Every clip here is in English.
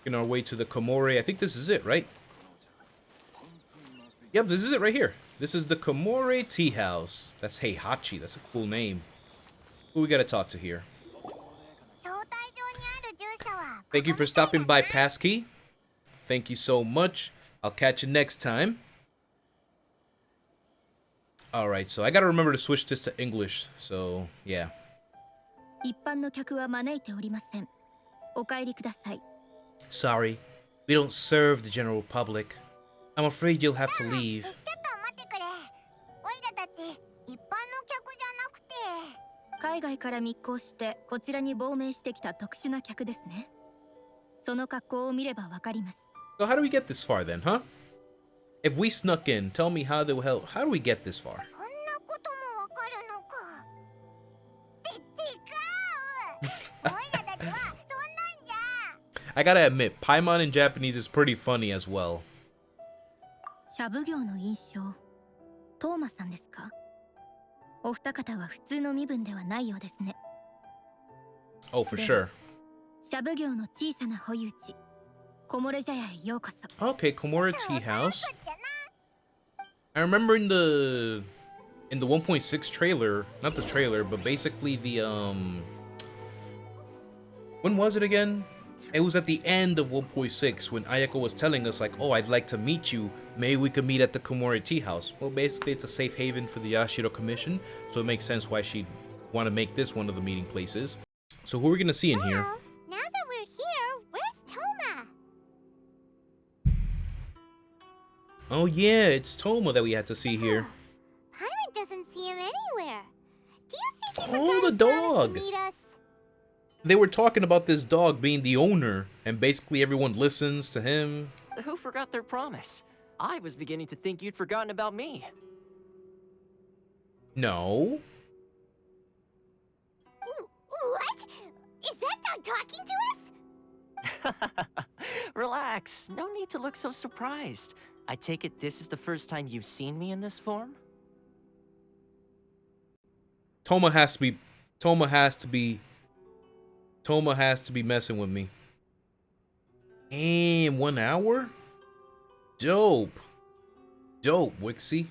In our way to the Komore. I think this is it, right? Yep, this is it right here. This is the Komore Tea House. That's Heihachi. That's a cool name. Who we gotta talk to here? Thank you for stopping by, Passkey. Thank you so much. I'll catch you next time. Alright, so I gotta remember to switch this to English. So, yeah. Sorry, we don't serve the general public. I'm afraid you'll have to leave. So how do we get this far then, huh? If we snuck in, tell me how do we get this far? I gotta admit, Paimon in Japanese is pretty funny as well. Oh, for sure. Okay, Komore Tea House. I remember in the 1.6 trailer, not the trailer, but basically the when was it again? It was at the end of 1.6 when Ayako was telling us like, oh, I'd like to meet you. Maybe we could meet at the Komore Tea House. Well, basically it's a safe haven for the Yashiro Commission, so it makes sense why she'd want to make this one of the meeting places. So who are we gonna see in here? Now that we're here, where's Toma? Oh yeah, it's Toma that we had to see here. Paimon doesn't see him anywhere. Do you think he Oh, forgot the his promise dog. to meet us? They were talking about this dog being the owner, and basically everyone listens to him. Who forgot their promise? I was beginning to think you'd forgotten about me. No. What? Is that dog talking to us? Relax. No need to look so surprised. I take it this is the first time you've seen me in this form? Toma has to be messing with me. And 1 hour? Dope. Dope, Wixie.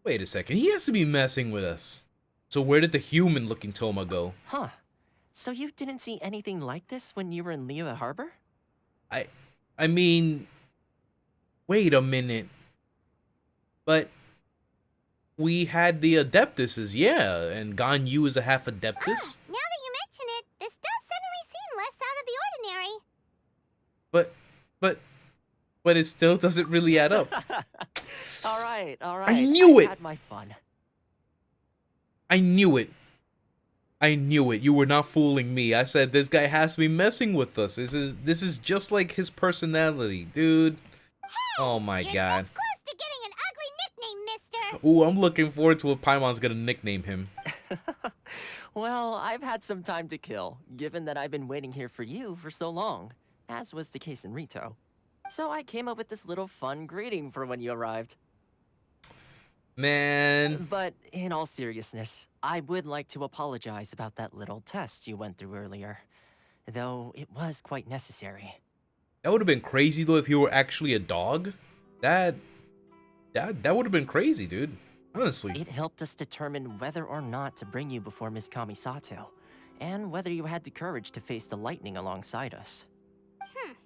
Wait a second, he has to be messing with us. So where did the human-looking Toma go? Huh. So you didn't see anything like this when you were in Liyue Harbor? I mean... Wait a minute. But... we had the Adeptuses, yeah, and Ganyu is a half Adeptus. Now that you mention it, this does suddenly seem less out of the ordinary. But it still doesn't really add up. all right. I knew it! Had my fun. I knew it. You were not fooling me. I said this guy has to be messing with us. This is just like his personality, dude. Hey, Oh my you're god. this close to getting an ugly nickname, mister. Ooh, I'm looking forward to what Paimon's gonna nickname him. Well, I've had some time to kill, given that I've been waiting here for you for so long, as was the case in Rito. So I came up with this little fun greeting for when you arrived. Man. But in all seriousness, I would like to apologize about that little test you went through earlier, though it was quite necessary. That would have been crazy though if you were actually a dog. That would have been crazy, dude. Honestly. It helped us determine whether or not to bring you before Ms. Kamisato, and whether you had the courage to face the lightning alongside us. Don't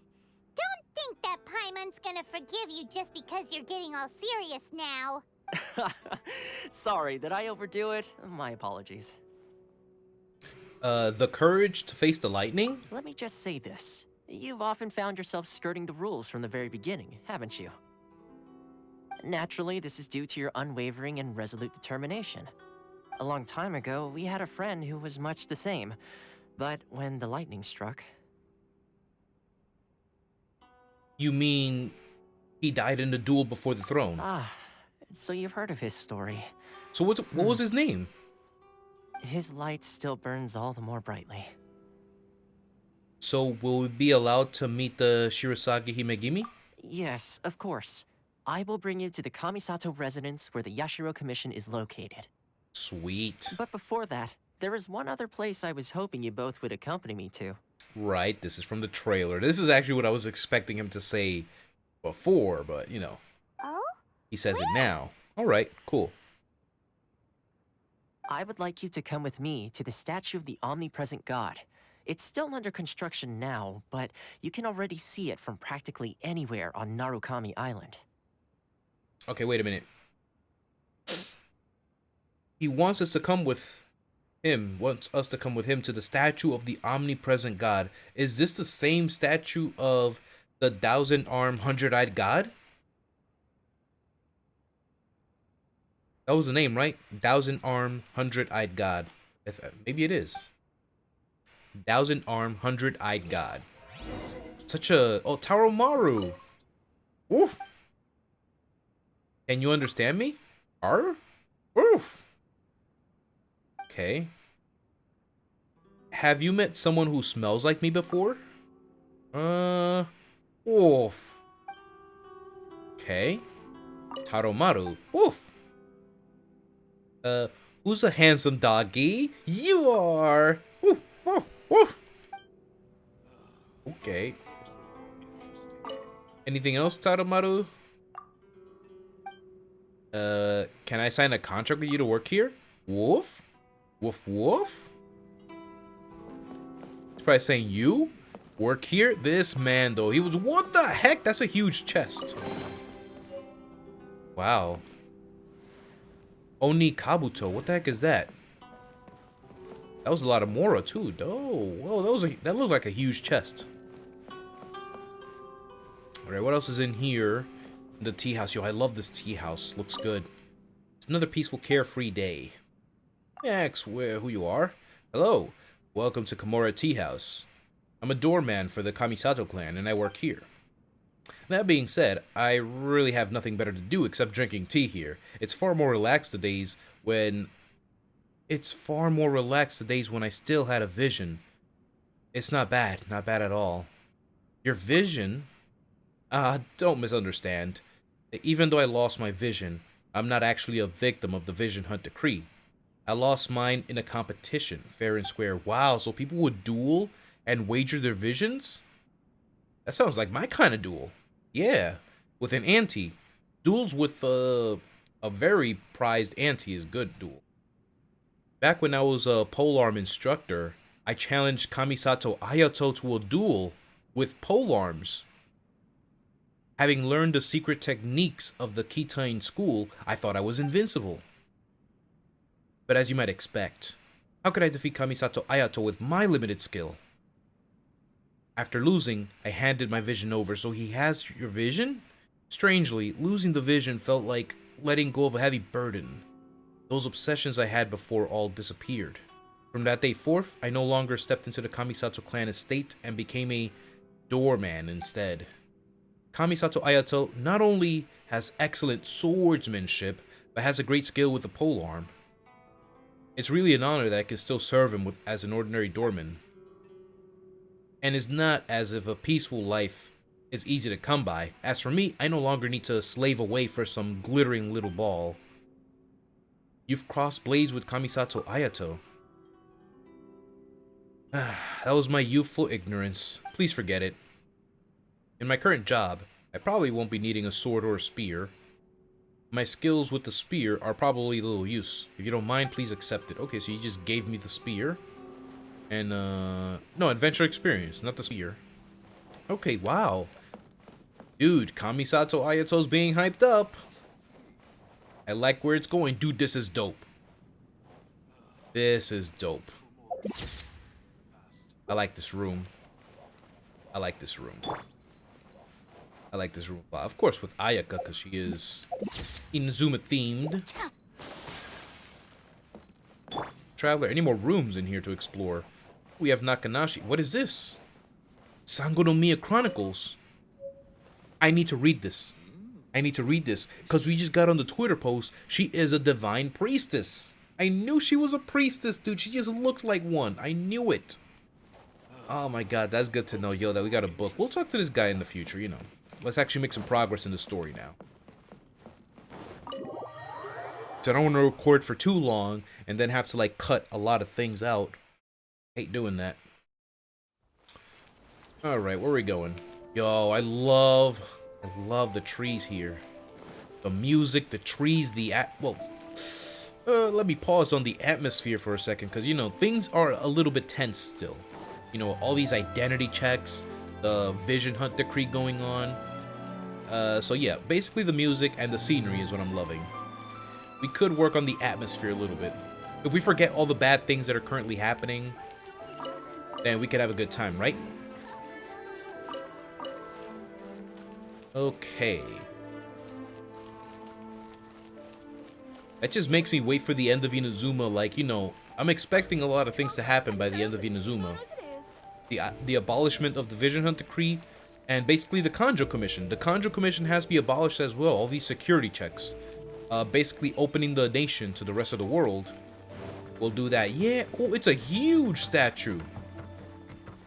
think that Paimon's gonna forgive you just because you're getting all serious now. Sorry, did I overdo it? My apologies. The courage to face the lightning? Let me just say this. You've often found yourself skirting the rules from the very beginning, haven't you? Naturally, this is due to your unwavering and resolute determination. A long time ago, we had a friend who was much the same, but when the lightning struck... You mean he died in a duel before the throne? Ah, so you've heard of his story. So what was his name? His light still burns all the more brightly. So will we be allowed to meet the Shirasagi Himegimi? Yes, of course. I will bring you to the Kamisato Residence where the Yashiro Commission is located. Sweet. But before that, there is one other place I was hoping you both would accompany me to. Right, this is from the trailer. This is actually what I was expecting him to say before, but, you know, Oh? he says it now. All right, cool. I would like you to come with me to the statue of the omnipresent god. It's still under construction now, but you can already see it from practically anywhere on Narukami Island. Okay, wait a minute. He wants us to come with him, wants us to come with him to the statue of the omnipresent god. Is this the same statue of the 1,000-armed, 100-eyed god? That was the name, right? 1,000-armed, 100-eyed god. Maybe it is. 1,000-armed, 100-eyed god. Such a... Oh, Taromaru! Woof! Can you understand me? Arr? Woof! Okay. Have you met someone who smells like me before? Woof. Okay. Taromaru. Woof! Who's a handsome doggy? You are! Woof, woof, woof! Okay. Anything else, Taromaru? Can I sign a contract with you to work here? Woof? Woof, woof? He's probably saying, you? Work here? This man, though, he was... What the heck? That's a huge chest. Wow. Oni Kabuto, what the heck is that? That was a lot of Mora too. Oh, whoa, that looked like a huge chest. Alright, what else is in here? The tea house. Yo, I love this tea house. Looks good. It's another peaceful, carefree day. Ask who you are. Hello. Welcome to Komura Tea House. I'm a doorman for the Kamisato clan, and I work here. That being said, I really have nothing better to do except drinking tea here. It's far more relaxed the days when I still had a vision. It's not bad at all. Your vision? Don't misunderstand. Even though I lost my vision, I'm not actually a victim of the Vision Hunt decree. I lost mine in a competition, fair and square. Wow, so people would duel and wager their visions? That sounds like my kind of duel. Yeah, with an auntie. Duels with a very prized auntie is good duel. Back when I was a polearm instructor, I challenged Kamisato Ayato to a duel with polearms. Having learned the secret techniques of the Kitain school, I thought I was invincible. But as you might expect, how could I defeat Kamisato Ayato with my limited skill? After losing, I handed my vision over, so he has your vision? Strangely, losing the vision felt like letting go of a heavy burden. Those obsessions I had before all disappeared. From that day forth, I no longer stepped into the Kamisato clan estate and became a doorman instead. Kamisato Ayato not only has excellent swordsmanship, but has a great skill with the polearm. It's really an honor that I can still serve him as an ordinary doorman. And it's not as if a peaceful life is easy to come by. As for me, I no longer need to slave away for some glittering little ball. You've crossed blades with Kamisato Ayato. That was my youthful ignorance. Please forget it. In my current job, I probably won't be needing a sword or a spear. My skills with the spear are probably little use. If you don't mind, please accept it. Okay, so you just gave me the spear. And, no, adventure experience, not the spear. Okay, wow. Dude, Kamisato Ayato's being hyped up. I like where it's going. Dude, this is dope. This is dope. I like this room. I like this room. I like this room. Of course, with Ayaka, because she is Inazuma themed. Traveler, any more rooms in here to explore? We have Nakanashi. What is this? Sango no Miya Chronicles. I need to read this. I need to read this because we just got on the Twitter post. She is a divine priestess. I knew she was a priestess, dude. She just looked like one. I knew it. Oh my god, that's good to know, yo, that we got a book. We'll talk to this guy in the future, you know. Let's actually make some progress in the story now. So I don't want to record for too long and then have to like cut a lot of things out. Hate doing that. All right, where are we going? Yo, I love the trees here. The music, the trees, let me pause on the atmosphere for a second, because, you know, things are a little bit tense still. You know, all these identity checks, the vision hunt decree going on. So yeah, basically the music and the scenery is what I'm loving. We could work on the atmosphere a little bit. If we forget all the bad things that are currently happening, then we could have a good time, right? Okay. That just makes me wait for the end of Inazuma. Like, you know, I'm expecting a lot of things to happen by the end of Inazuma. The abolishment of the Vision Hunt Decree, and basically the Kanjo Commission. The Kanjo Commission has to be abolished as well. All these security checks. Basically opening the nation to the rest of the world. We'll do that. Yeah, oh, it's a huge statue.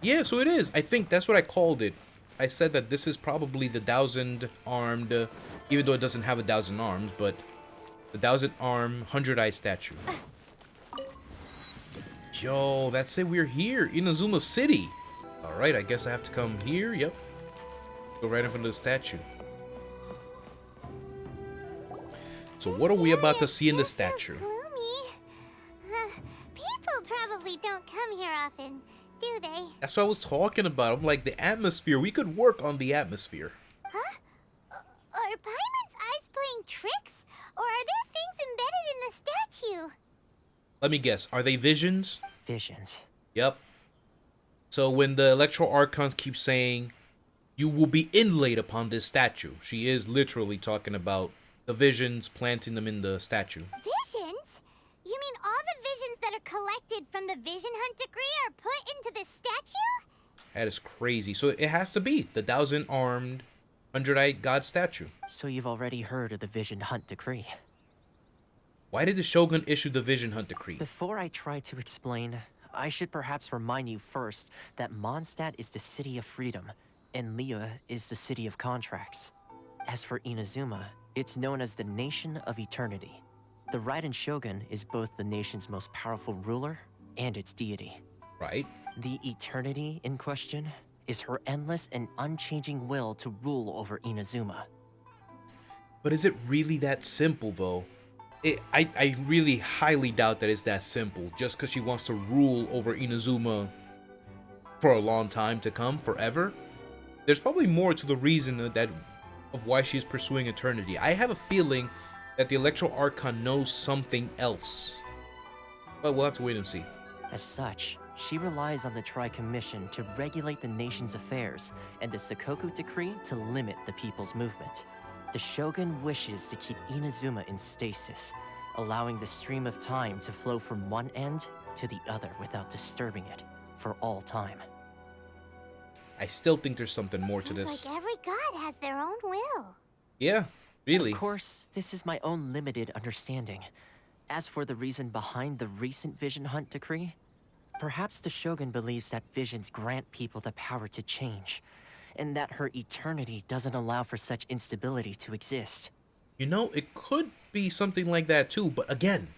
Yeah, so it is. I think that's what I called it. I said that this is probably the 1,000-armed, even though it doesn't have 1,000 arms, but the 1,000-arm, 100-eye statue. Yo, that's it. We're here. Inazuma City. Alright, I guess I have to come here. Yep. Go right in front of the statue. So what are we about to see in the statue? People probably don't come here often, do they? That's what I was talking about. I'm like, the atmosphere. We could work on the atmosphere. Huh? Are Paimon's eyes playing tricks? Or are there things embedded in the statue? Let me guess. Are they visions? Visions. Yep. So when the Electro Archons keep saying, you will be inlaid upon this statue, she is literally talking about the visions, planting them in the statue. Visions? You mean all the visions that are collected from the Vision Hunt Decree are put into this statue? That is crazy. So it has to be the 1,000-armed, 100-eyed god statue. So you've already heard of the Vision Hunt Decree. Why did the Shogun issue the Vision Hunt Decree? Before I try to explain, I should perhaps remind you first that Mondstadt is the city of freedom, and Liyue is the city of contracts. As for Inazuma, it's known as the Nation of Eternity. The Raiden Shogun is both the nation's most powerful ruler and its deity. Right. The eternity in question is her endless and unchanging will to rule over Inazuma. But is it really that simple, though? I really highly doubt that it's that simple, just because she wants to rule over Inazuma for a long time to come, forever. There's probably more to the reason of why she's pursuing eternity. I have a feeling that the Electro Archon knows something else. But we'll have to wait and see. As such, she relies on the Tri-Commission to regulate the nation's affairs, and the Sakoku Decree to limit the people's movement. The Shogun wishes to keep Inazuma in stasis, allowing the stream of time to flow from one end to the other without disturbing it, for all time. I still think there's something more to this. Seems like every god has their own will. Yeah, really. Of course, this is my own limited understanding. As for the reason behind the recent Vision Hunt Decree, perhaps the Shogun believes that visions grant people the power to change, and that her eternity doesn't allow for such instability to exist. You know, it could be something like that too, but again,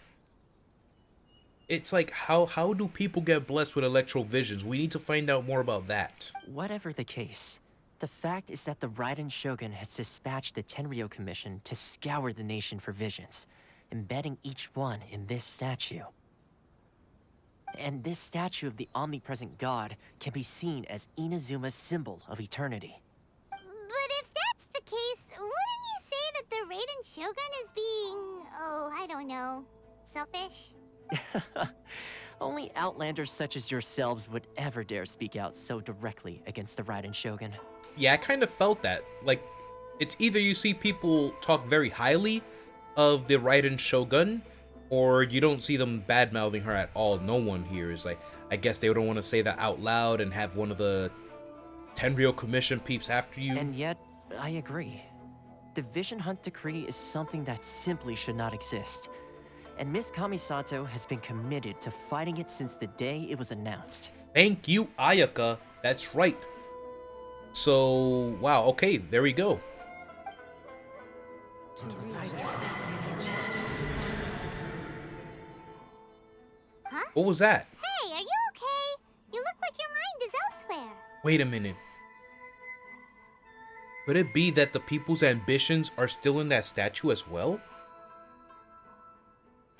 it's like, how do people get blessed with electro visions? We need to find out more about that. Whatever the case, the fact is that the Raiden Shogun has dispatched the Tenryou Commission to scour the nation for visions, embedding each one in this statue. And this statue of the omnipresent god can be seen as Inazuma's symbol of eternity. But if that's the case, wouldn't you say that the Raiden Shogun is being, oh, I don't know, selfish? Only outlanders such as yourselves would ever dare speak out so directly against the Raiden Shogun. Yeah, I kind of felt that. Like, it's either you see people talk very highly of the Raiden Shogun, or you don't see them bad-mouthing her at all. No one here is like, I guess they don't want to say that out loud and have one of the Tenryou Commission peeps after you. And yet, I agree. The Vision Hunt Decree is something that simply should not exist. And Miss Kamisato has been committed to fighting it since the day it was announced. Thank you, Ayaka. That's right. So, wow, okay, there we go. What was that? Hey, are you okay? You look like your mind is elsewhere. Wait a minute. Could it be that the people's ambitions are still in that statue as well?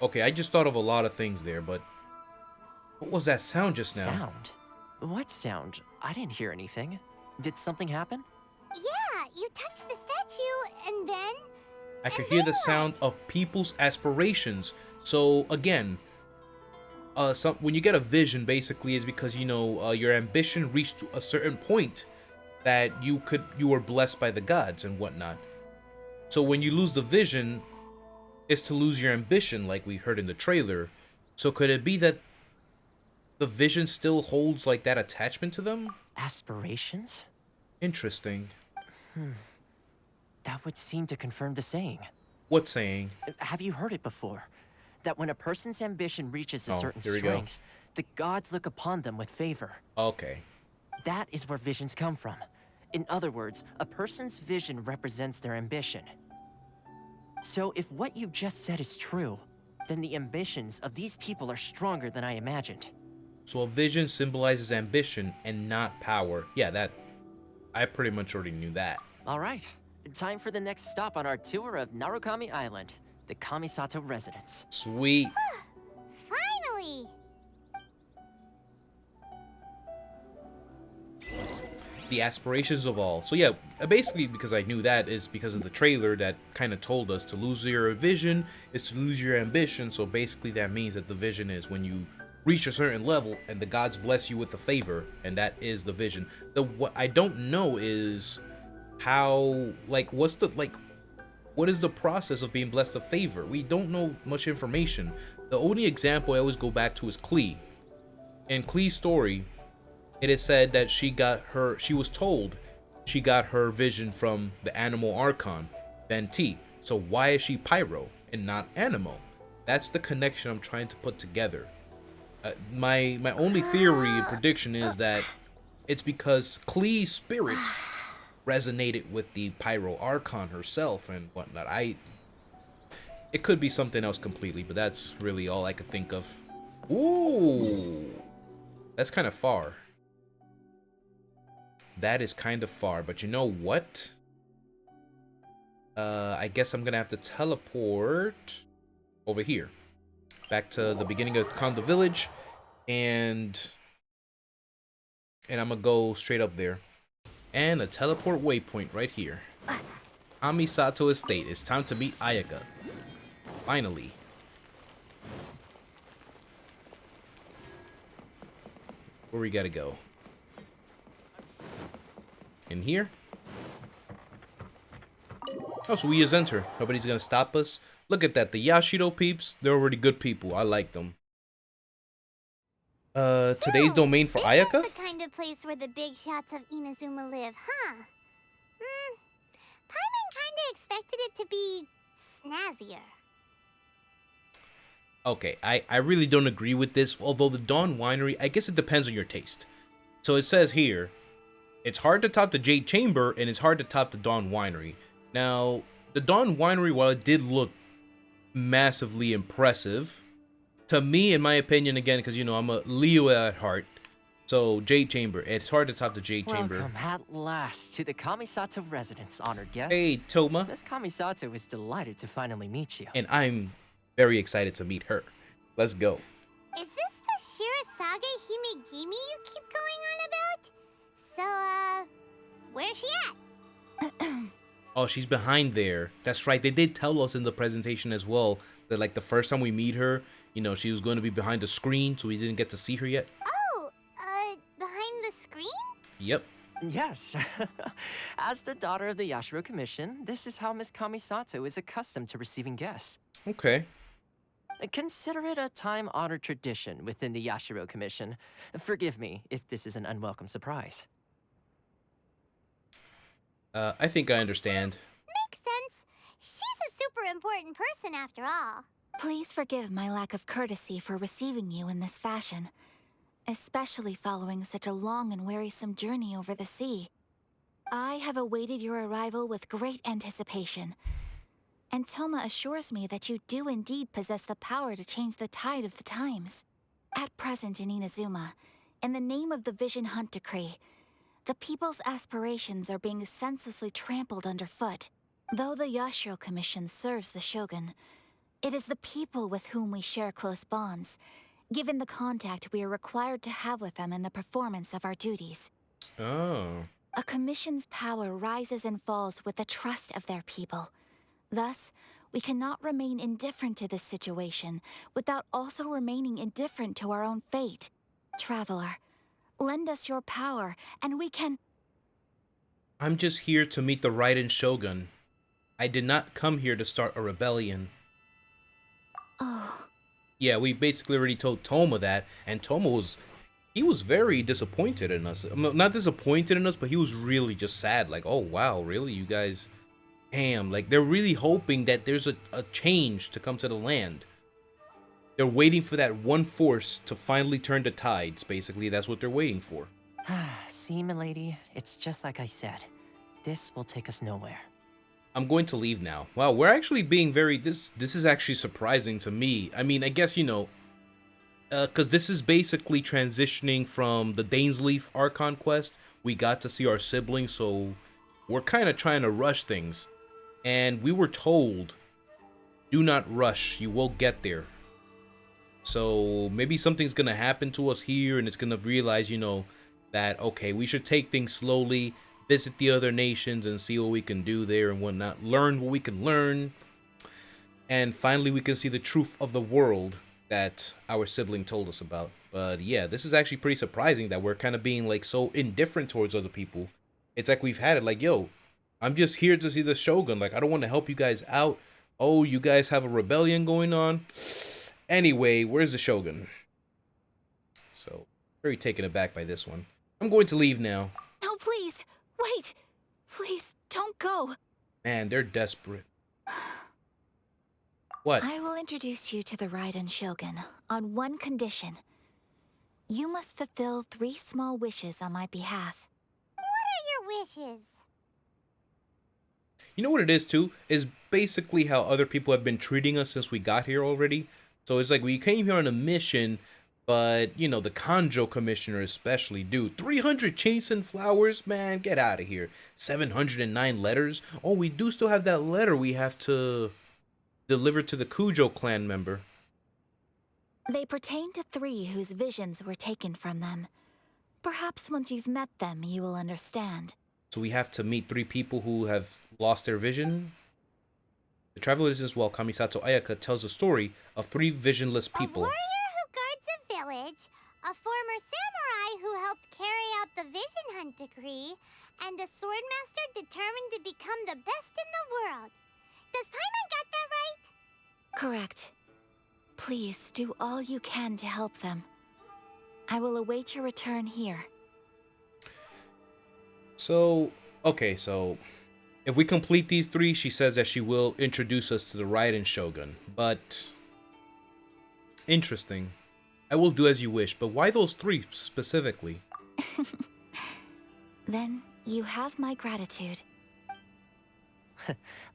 Okay, I just thought of a lot of things there, but what was that sound just now? Sound? What sound? I didn't hear anything. Did something happen? Yeah, you touched the statue, and then... I could hear the sound of people's aspirations. So again, when you get a vision, basically, is because your ambition reached a certain point that you were blessed by the gods and whatnot. So when you lose the vision, it's to lose your ambition, like we heard in the trailer. So could it be that the vision still holds like that attachment to them? Aspirations? Interesting. That would seem to confirm the saying. What saying? Have you heard it before? That when a person's ambition reaches a certain here we go. strength, the gods look upon them with favor. Okay. That is where visions come from. In other words, a person's vision represents their ambition. So if what you just said is true, then the ambitions of these people are stronger than I imagined. So a vision symbolizes ambition and not power. Yeah, that... I pretty much already knew that. All right, time for the next stop on our tour of Narukami Island, the Kamisato Residence. Sweet. Finally! The aspirations of all. So yeah, basically because I knew that is because of the trailer that kind of told us to lose your vision is to lose your ambition. So basically that means that the vision is when you reach a certain level and the gods bless you with a favor, and that is the vision. What I don't know is how, like, what is the process of being blessed a favor? We don't know much information. The only example I always go back to is Klee. In Klee's story, it is said that she was told she got her vision from the animal Archon, Venti. So why is she Pyro and not Animal? That's the connection I'm trying to put together. My only theory and prediction is that it's because Klee's spirit resonated with the Pyro Archon herself and whatnot. It could be something else completely, but that's really all I could think of. Ooh, that's kind of far. That is kind of far, but you know what? I guess I'm gonna have to teleport over here. Back to the beginning of Kondo Village, and I'm gonna go straight up there. And a teleport waypoint right here. Kamisato Estate. It's time to meet Ayaka. Finally. Where we gotta go? In here? Oh, so we just enter. Nobody's gonna stop us. Look at that. The Yashido peeps, they're already good people. I like them. Today's domain for Ayaka? This is the kind of place where the big shots of Inazuma live, huh? Paimon kinda expected it to be snazzier. Okay, I really don't agree with this. Although the Dawn Winery, I guess it depends on your taste. So it says here, it's hard to top the Jade Chamber, and it's hard to top the Dawn Winery. Now, the Dawn Winery, while it did look massively impressive, to me, in my opinion, again, because, you know, I'm a Leo at heart, so Jade Chamber, it's hard to top the Jade Chamber. Welcome at last to the Kamisato Residence, honored guest. Hey, Toma. Miss Kamisato is delighted to finally meet you. And I'm very excited to meet her. Let's go. Is this the Shirasage Himegimi you keep going on about? So, where's she at? Oh, she's behind there. That's right. They did tell us in the presentation as well that, like, the first time we meet her, you know, she was going to be behind the screen, so we didn't get to see her yet. Oh, behind the screen? Yep. Yes. As the daughter of the Yashiro Commission, this is how Miss Kamisato is accustomed to receiving guests. Okay. Consider it a time-honored tradition within the Yashiro Commission. Forgive me if this is an unwelcome surprise. I think I understand. Makes sense. She's a super important person after all. Please forgive my lack of courtesy for receiving you in this fashion, especially following such a long and wearisome journey over the sea. I have awaited your arrival with great anticipation, and Toma assures me that you do indeed possess the power to change the tide of the times. At present in Inazuma, in the name of the Vision Hunt Decree, the people's aspirations are being senselessly trampled underfoot. Though the Yashiro Commission serves the Shogun, it is the people with whom we share close bonds, given the contact we are required to have with them in the performance of our duties. Oh. A commission's power rises and falls with the trust of their people. Thus, we cannot remain indifferent to this situation without also remaining indifferent to our own fate. Traveler, lend us your power, and we can... I'm just here to meet the Raiden Shogun. I did not come here to start a rebellion. Oh, Yeah, we basically already told Toma that, and he was very disappointed in us. Not disappointed in us, but he was really just sad. Like, oh wow, really, you guys, damn. Like, they're really hoping that there's a change to come to the land. They're waiting for that one force to finally turn the tides. Basically, that's what they're waiting for. See, milady, it's just like I said. This will take us nowhere. I'm going to leave now. Wow, we're actually being very... This is actually surprising to me. I mean, I guess, you know... Because this is basically transitioning from the Dainsleif Archon quest. We got to see our siblings, so... We're kind of trying to rush things. And we were told... Do not rush, you will get there. So, maybe something's gonna happen to us here, and it's gonna realize, you know... That, okay, we should take things slowly... Visit the other nations and see what we can do there and whatnot. Learn what we can learn. And finally we can see the truth of the world that our sibling told us about. But yeah, this is actually pretty surprising that we're kind of being like so indifferent towards other people. It's like we've had it like, yo, I'm just here to see the Shogun. Like, I don't want to help you guys out. Oh, you guys have a rebellion going on. Anyway, where's the Shogun? So, very taken aback by this one. I'm going to leave now. no, please! Wait! Please, don't go! Man, they're desperate. What? I will introduce you to the Raiden Shogun on one condition. You must fulfill 3 small wishes on my behalf. What are your wishes? You know what it is too? Is basically how other people have been treating us since we got here already. So it's like we came here on a mission, but you know, the Kanjo commissioner especially, dude, 300 chains and flowers, man, get out of here. 709 letters. Oh, we do still have that letter we have to deliver to the Kujo clan member. They pertain to 3 whose visions were taken from them. Perhaps once you've met them, you will understand. So we have to meet 3 people who have lost their vision. The traveler is well. Kamisato Ayaka tells a story of 3 visionless people. A warrior who guards a village, a former samurai who helped carry out the Vision Hunt decree, and a swordmaster determined to become the best in the world. Does Paimon got that right? Correct. Please do all you can to help them. I will await your return here. So, okay, so if we complete these 3, she says that she will introduce us to the Raiden Shogun. But, interesting. I will do as you wish, but why those 3 specifically? Then you have my gratitude.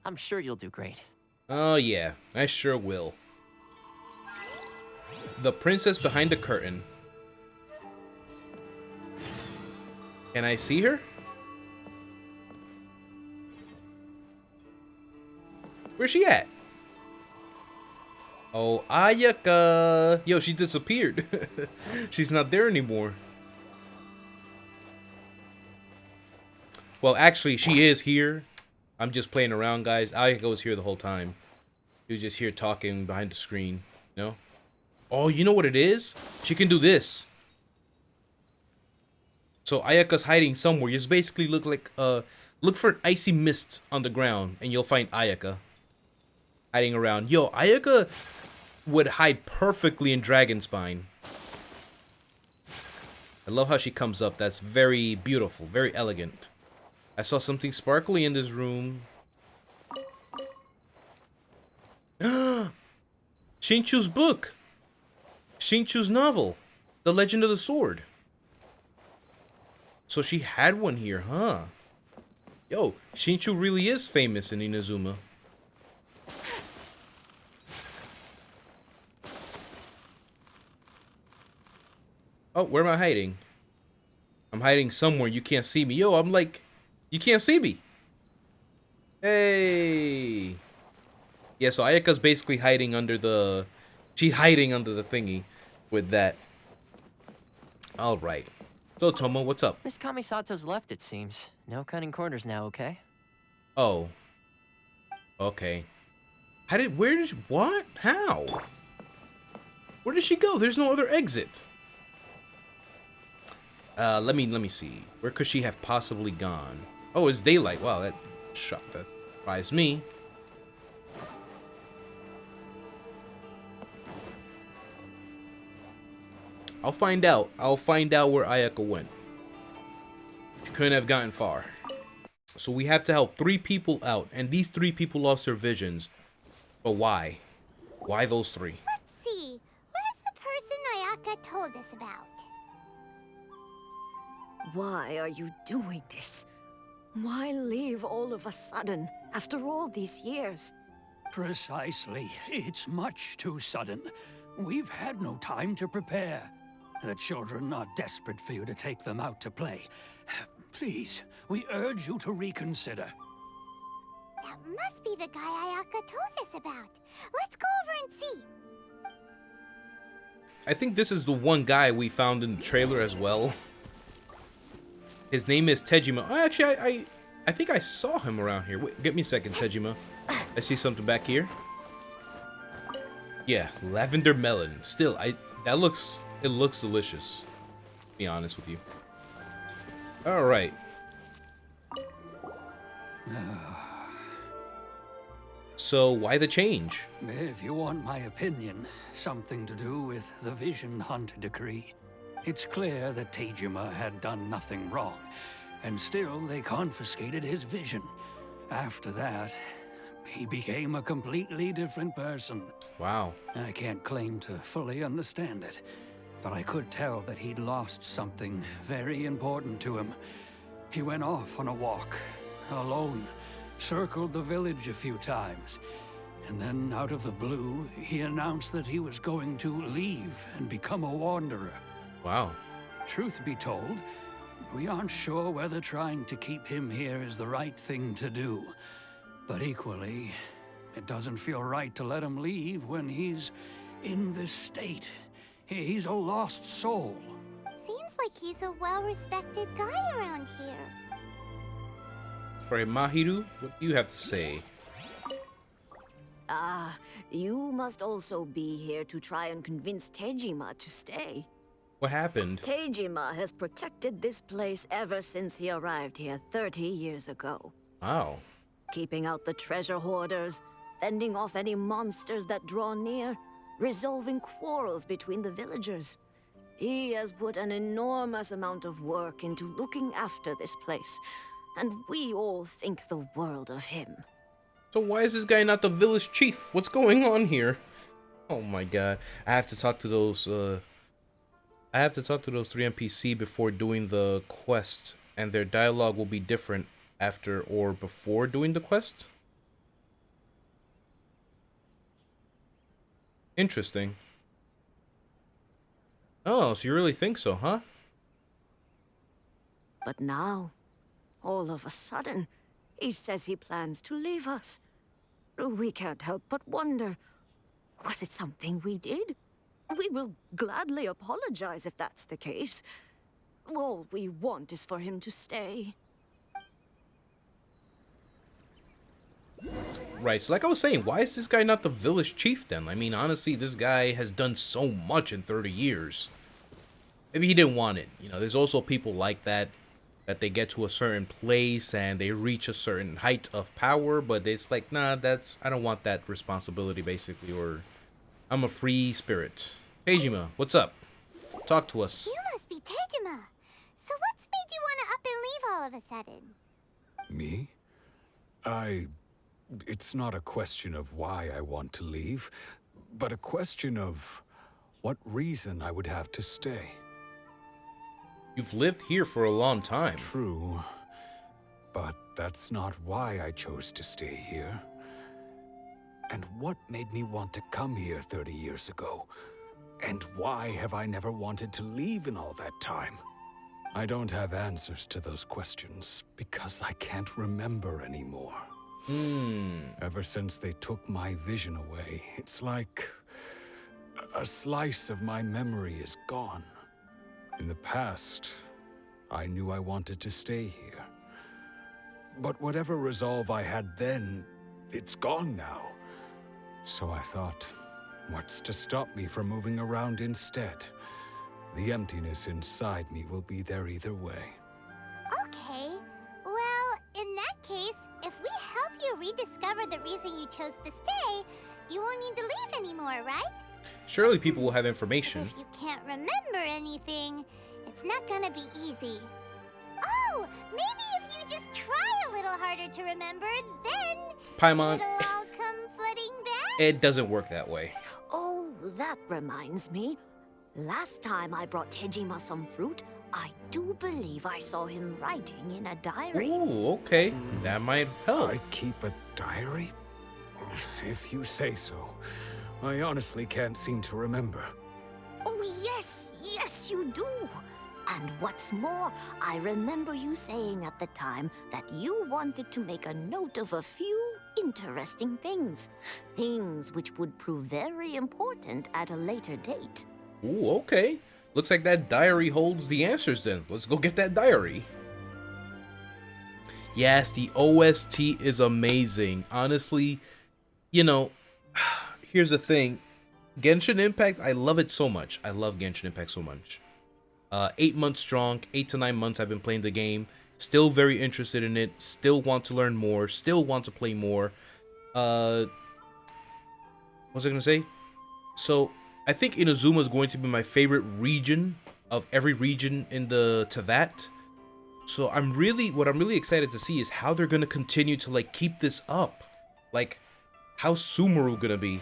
I'm sure you'll do great. Oh yeah, I sure will. The princess behind the curtain. Can I see her? Where's she at? Oh, Ayaka! Yo, she disappeared. She's not there anymore. Well, actually, she is here. I'm just playing around, guys. Ayaka was here the whole time. He was just here talking behind the screen. You know? Oh, you know what it is? She can do this. So Ayaka's hiding somewhere. You just basically look for an icy mist on the ground, and you'll find Ayaka hiding around. Yo, Ayaka would hide perfectly in Dragonspine. I love how she comes up. That's very beautiful, very elegant. I saw something sparkly in this room. Shinchu's book. Shinchu's novel. The Legend of the Sword. So she had one here, huh? Yo, Shinchu really is famous in Inazuma. Oh, where am I hiding? I'm hiding somewhere. You can't see me. Yo, I'm like, you can't see me. Hey. Yeah, so Ayaka's basically hiding under the... She's hiding under the thingy with that. Alright. So, Tomo, what's up? Miss Kamisato's left, it seems. No cutting corners now, okay? Oh. Okay. What? How? Where did she go? There's no other exit. Let me see. Where could she have possibly gone? Oh, it's daylight. Wow, that surprised me. I'll find out. I'll find out where Ayaka went. She couldn't have gotten far. So we have to help 3 people out, and these 3 people lost their visions. But why? Why those 3? Let's see. Where's the person Ayaka told us about? Why are you doing this? Why leave all of a sudden, after all these years? Precisely. It's much too sudden. We've had no time to prepare. The children are desperate for you to take them out to play. Please, we urge you to reconsider. That must be the guy Ayaka told us about. Let's go over and see. I think this is the one guy we found in the trailer as well. His name is Tejima. Oh, actually, I think I saw him around here. Wait, give me a second, Tejima. I see something back here. Yeah, lavender melon. Still, it looks delicious. To be honest with you. All right. So why the change? If you want my opinion, something to do with the Vision Hunt decree. It's clear that Tejima had done nothing wrong, and still they confiscated his vision. After that, he became a completely different person. Wow. I can't claim to fully understand it, but I could tell that he'd lost something very important to him. He went off on a walk, alone, circled the village a few times, and then out of the blue, he announced that he was going to leave and become a wanderer. Wow. Truth be told, we aren't sure whether trying to keep him here is the right thing to do. But equally, it doesn't feel right to let him leave when he's in this state. He's a lost soul. Seems like he's a well-respected guy around here. Alright, Mahiru, what do you have to say? You must also be here to try and convince Tejima to stay. What happened? Tejima has protected this place ever since he arrived here 30 years ago. Wow. Keeping out the treasure hoarders, fending off any monsters that draw near, resolving quarrels between the villagers. He has put an enormous amount of work into looking after this place, and we all think the world of him. So why is this guy not the village chief? What's going on here? Oh my god. I have to talk to those 3 NPC before doing the quest, and their dialogue will be different after or before doing the quest? Interesting. Oh, so you really think so, huh? But now, all of a sudden, he says he plans to leave us. We can't help but wonder, was it something we did? We will gladly apologize if that's the case. All we want is for him to stay. Right, so like I was saying, why is this guy not the village chief then? I mean, honestly, this guy has done so much in 30 years. Maybe he didn't want it. You know, there's also people like that they get to a certain place and they reach a certain height of power, but it's like, nah, I don't want that responsibility, basically, or I'm a free spirit. Tejima, what's up? Talk to us. You must be Tejima. So what's made you want to up and leave all of a sudden? Me? It's not a question of why I want to leave, but a question of what reason I would have to stay. You've lived here for a long time. True, but that's not why I chose to stay here. And what made me want to come here 30 years ago? And why have I never wanted to leave in all that time? I don't have answers to those questions because I can't remember anymore. Ever since they took my vision away, it's like a slice of my memory is gone. In the past, I knew I wanted to stay here. But whatever resolve I had then, it's gone now. So I thought, what's to stop me from moving around instead? The emptiness inside me will be there either way. Okay. Well, in that case, if we help you rediscover the reason you chose to stay, you won't need to leave anymore, right? Surely people will have information. If you can't remember anything, it's not gonna be easy. Oh, maybe if you just try a little harder to remember, then Paimon, it'll all come flooding back? it doesn't work that way. Oh, that reminds me. Last time I brought Tejima some fruit, I do believe I saw him writing in a diary. Ooh, okay. That might help. I keep a diary? If you say so. I honestly can't seem to remember. Oh, yes, yes, you do. And what's more, I remember you saying at the time that you wanted to make a note of a few interesting things. Things which would prove very important at a later date. Ooh, okay. Looks like that diary holds the answers then. Let's go get that diary. Yes, the OST is amazing. Honestly, you know, here's the thing. Genshin Impact, I love it so much. I love Genshin Impact so much. 8 months strong, 8 to 9 months I've been playing the game. Still very interested in it. Still want to learn more. Still want to play more. What was I going to say? So, I think Inazuma is going to be my favorite region of every region in the Teyvat. So what I'm really excited to see is how they're gonna continue to like keep this up. Like, how's Sumeru gonna be?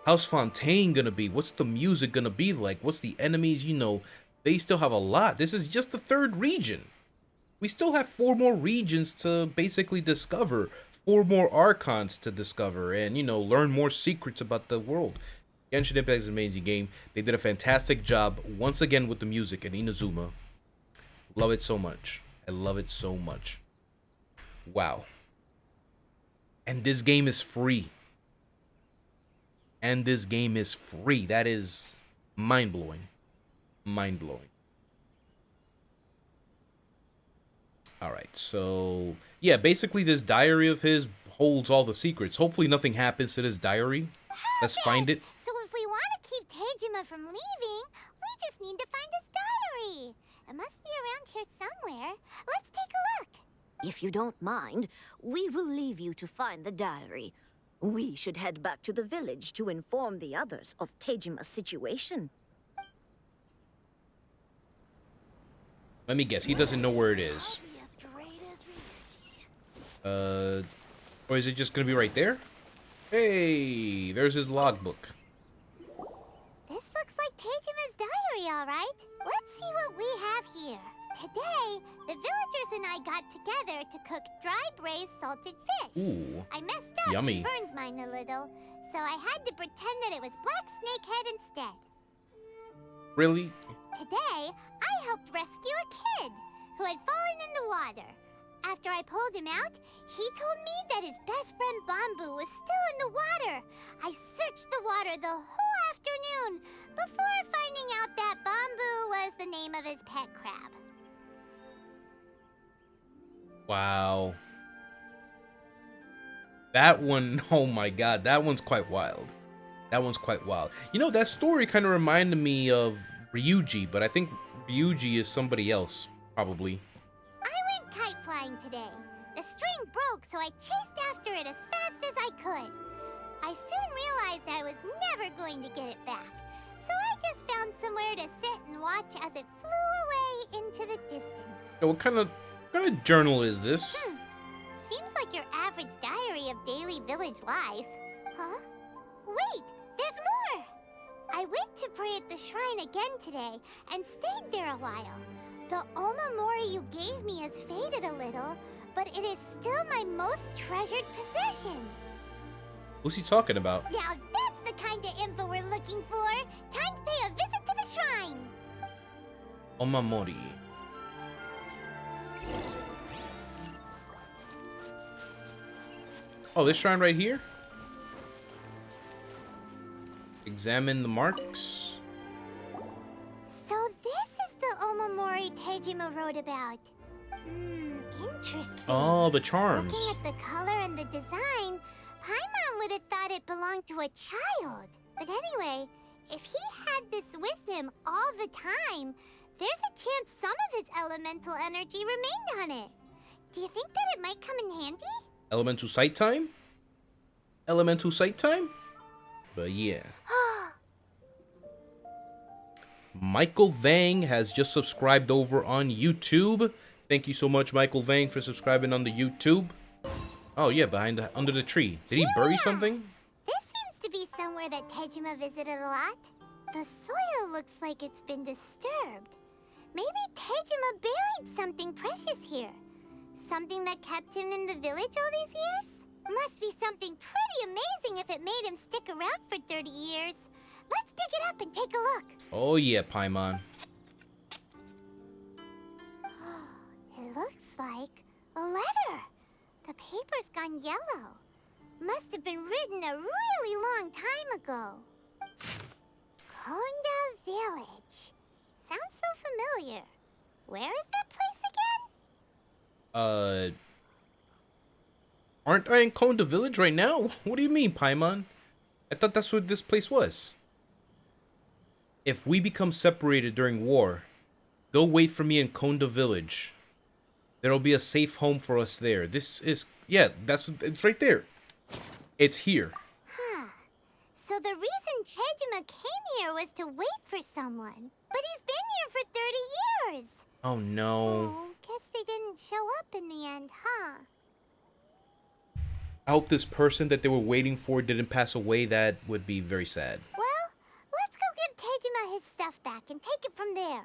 How's Fontaine gonna be? What's the music gonna be like? What's the enemies? You know, they still have a lot. This is just the 3rd region. We still have 4 more regions to basically discover. 4 more Archons to discover and, you know, learn more secrets about the world. Genshin Impact is an amazing game. They did a fantastic job once again with the music and Inazuma. Love it so much. I love it so much. Wow. And this game is free. And this game is free. That is mind-blowing. Mind-blowing. Alright, so yeah, basically this diary of his holds all the secrets. Hopefully nothing happens to this diary. Let's find it. So if we want to keep Tejima from leaving, we just need to find his diary. It must be around here somewhere. Let's take a look. If you don't mind, we will leave you to find the diary. We should head back to the village to inform the others of Tejima's situation. Let me guess, he doesn't know where it is. Or is it just gonna be right there? Hey, there's his logbook. This looks like Tejima's diary, all right. Let's see what we have here. Today, the villagers and I got together to cook dry braised salted fish. Ooh, I messed up yummy. and burned mine a little, so I had to pretend that it was black snakehead instead. Really? Today, I helped rescue a kid who had fallen in the water. After I pulled him out, he told me that his best friend Bamboo was still in the water. I searched the water the whole afternoon before finding out that Bamboo was the name of his pet crab. Wow. That one, oh my god, that one's quite wild. That one's quite wild. You know, that story kind of reminded me of Ryuji, but I think Ryuji is somebody else, probably. I went kite flying today. The string broke, so I chased after it as fast as I could. I soon realized I was never going to get it back, so I just found somewhere to sit and watch as it flew away into the distance. So what kind of journal is this? Seems like your average diary of daily village life. Huh? Wait, there's more! I went to pray at the shrine again today and stayed there a while. The Omamori you gave me has faded a little, but it is still my most treasured possession. Who's he talking about? Now that's the kind of info we're looking for. Time to pay a visit to the shrine. Omamori. Oh, this shrine right here? Examine the marks. So this is the Omamori Tejima wrote about. Interesting. Oh, the charms. Looking at the color and the design, Paimon would have thought it belonged to a child. But anyway, if he had this with him all the time, there's a chance some of his elemental energy remained on it. Do you think that it might come in handy? Elemental sight time? Elemental sight time? But yeah. Michael Vang has just subscribed over on YouTube. Thank you so much, Michael Vang, for subscribing on the YouTube. Oh yeah, under the tree. Did he bury something? This seems to be somewhere that Tejima visited a lot. The soil looks like it's been disturbed. Maybe Tejima buried something precious here. Something that kept him in the village all these years? Must be something pretty amazing if it made him stick around for 30 years. Let's dig it up and take a look. Oh yeah, Paimon. It looks like a letter. The paper's gone yellow. Must have been written a really long time ago. Konda Village. Sounds so familiar. Where is that place again? Aren't I in Konda Village right now? What do you mean, Paimon? I thought that's what this place was. If we become separated during war, go wait for me in Konda Village. There'll be a safe home for us there. This is, yeah, it's right there. It's here. Huh. So the reason Tejima came here was to wait for someone. But he's been here for 30 years. Oh no. Oh, guess they didn't show up in the end, huh? I hope this person that they were waiting for didn't pass away. That would be very sad. Well, let's go give Tejima his stuff back and take it from there.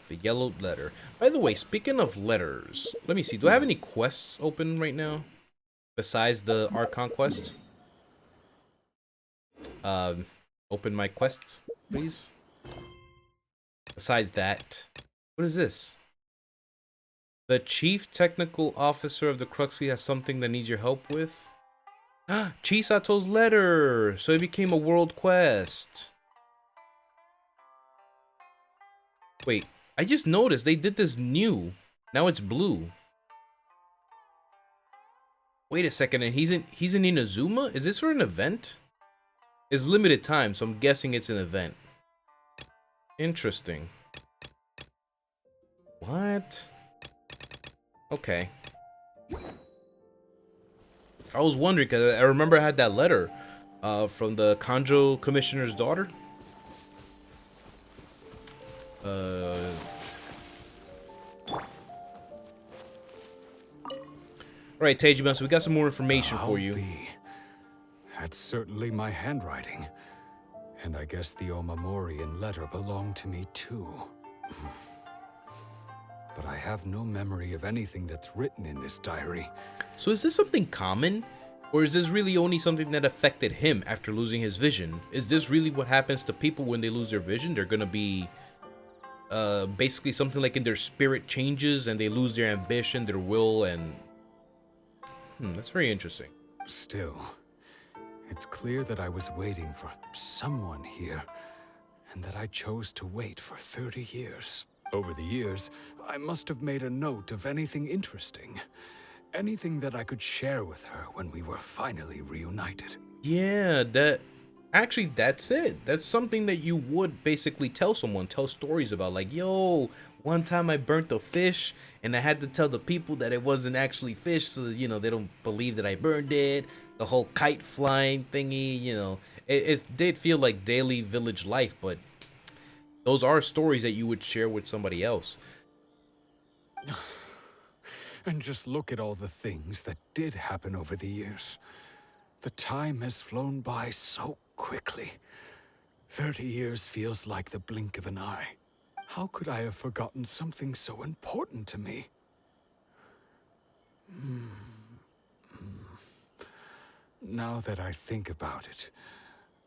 The yellow letter. By the way, speaking of letters, let me see. Do I have any quests open right now? Besides the Archon quest? Open my quests, please. Besides that, what is this? The chief technical officer of the Crux Fleet has something that needs your help with. Chisato's letter! So it became a world quest. Wait, I just noticed they did this new. Now it's blue. Wait a second, and he's in Inazuma? Is this for an event? It's limited time, so I'm guessing it's an event. Interesting. What? Okay. I was wondering because I remember I had that letter from the Kanjo commissioner's daughter. Alright, Tejima, so we got some more information for you. That's certainly my handwriting. And I guess the Omamorian letter belonged to me too. But I have no memory of anything that's written in this diary. So is this something common? Or is this really only something that affected him after losing his vision? Is this really what happens to people when they lose their vision? They're gonna be basically something like in their spirit changes and they lose their ambition, their will, and that's very interesting. Still, it's clear that I was waiting for someone here, and that I chose to wait for 30 years. Over the years, I must have made a note of anything interesting. Anything that I could share with her when we were finally reunited. Yeah, actually, that's it. That's something that you would basically tell someone, tell stories about. Like, yo, one time I burnt a fish, and I had to tell the people that it wasn't actually fish, so, you know, they don't believe that I burned it. The whole kite flying thingy, you know. It did feel like daily village life, but those are stories that you would share with somebody else. And just look at all the things that did happen over the years. The time has flown by so quickly. 30 years feels like the blink of an eye. How could I have forgotten something so important to me? Now that I think about it,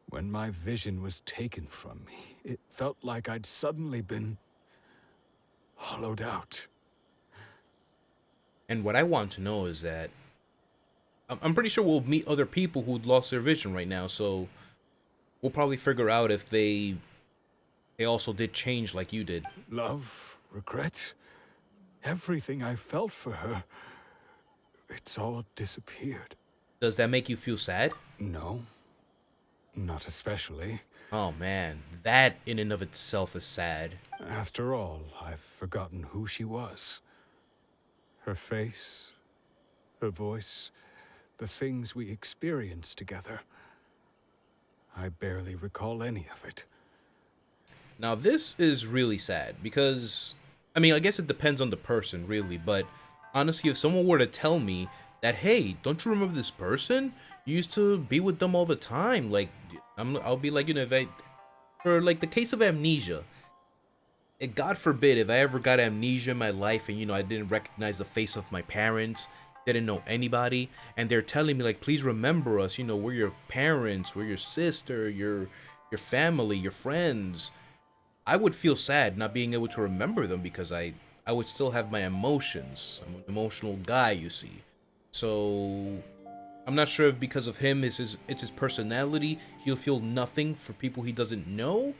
when my vision was taken from me, it felt like I'd suddenly been hollowed out. And what I want to know is that I'm pretty sure we'll meet other people who lost their vision right now, so we'll probably figure out if they also did change like you did. Love, regret, everything I felt for her, it's all disappeared. Does that make you feel sad? No, not especially. Oh man, that in and of itself is sad. After all, I've forgotten who she was. Her face, her voice, the things we experienced together. I barely recall any of it. Now this is really sad because, I mean, I guess it depends on the person really, but honestly, if someone were to tell me that, hey, don't you remember this person? You used to be with them all the time. Like, I'll be like, you know, for like the case of amnesia, God forbid if I ever got amnesia in my life and, you know, I didn't recognize the face of my parents, didn't know anybody, and they're telling me like, please remember us, you know, we're your parents, we're your sister, your family, your friends. I would feel sad not being able to remember them because I would still have my emotions. I'm an emotional guy, you see. So I'm not sure if because of him it's his personality, he'll feel nothing for people he doesn't know,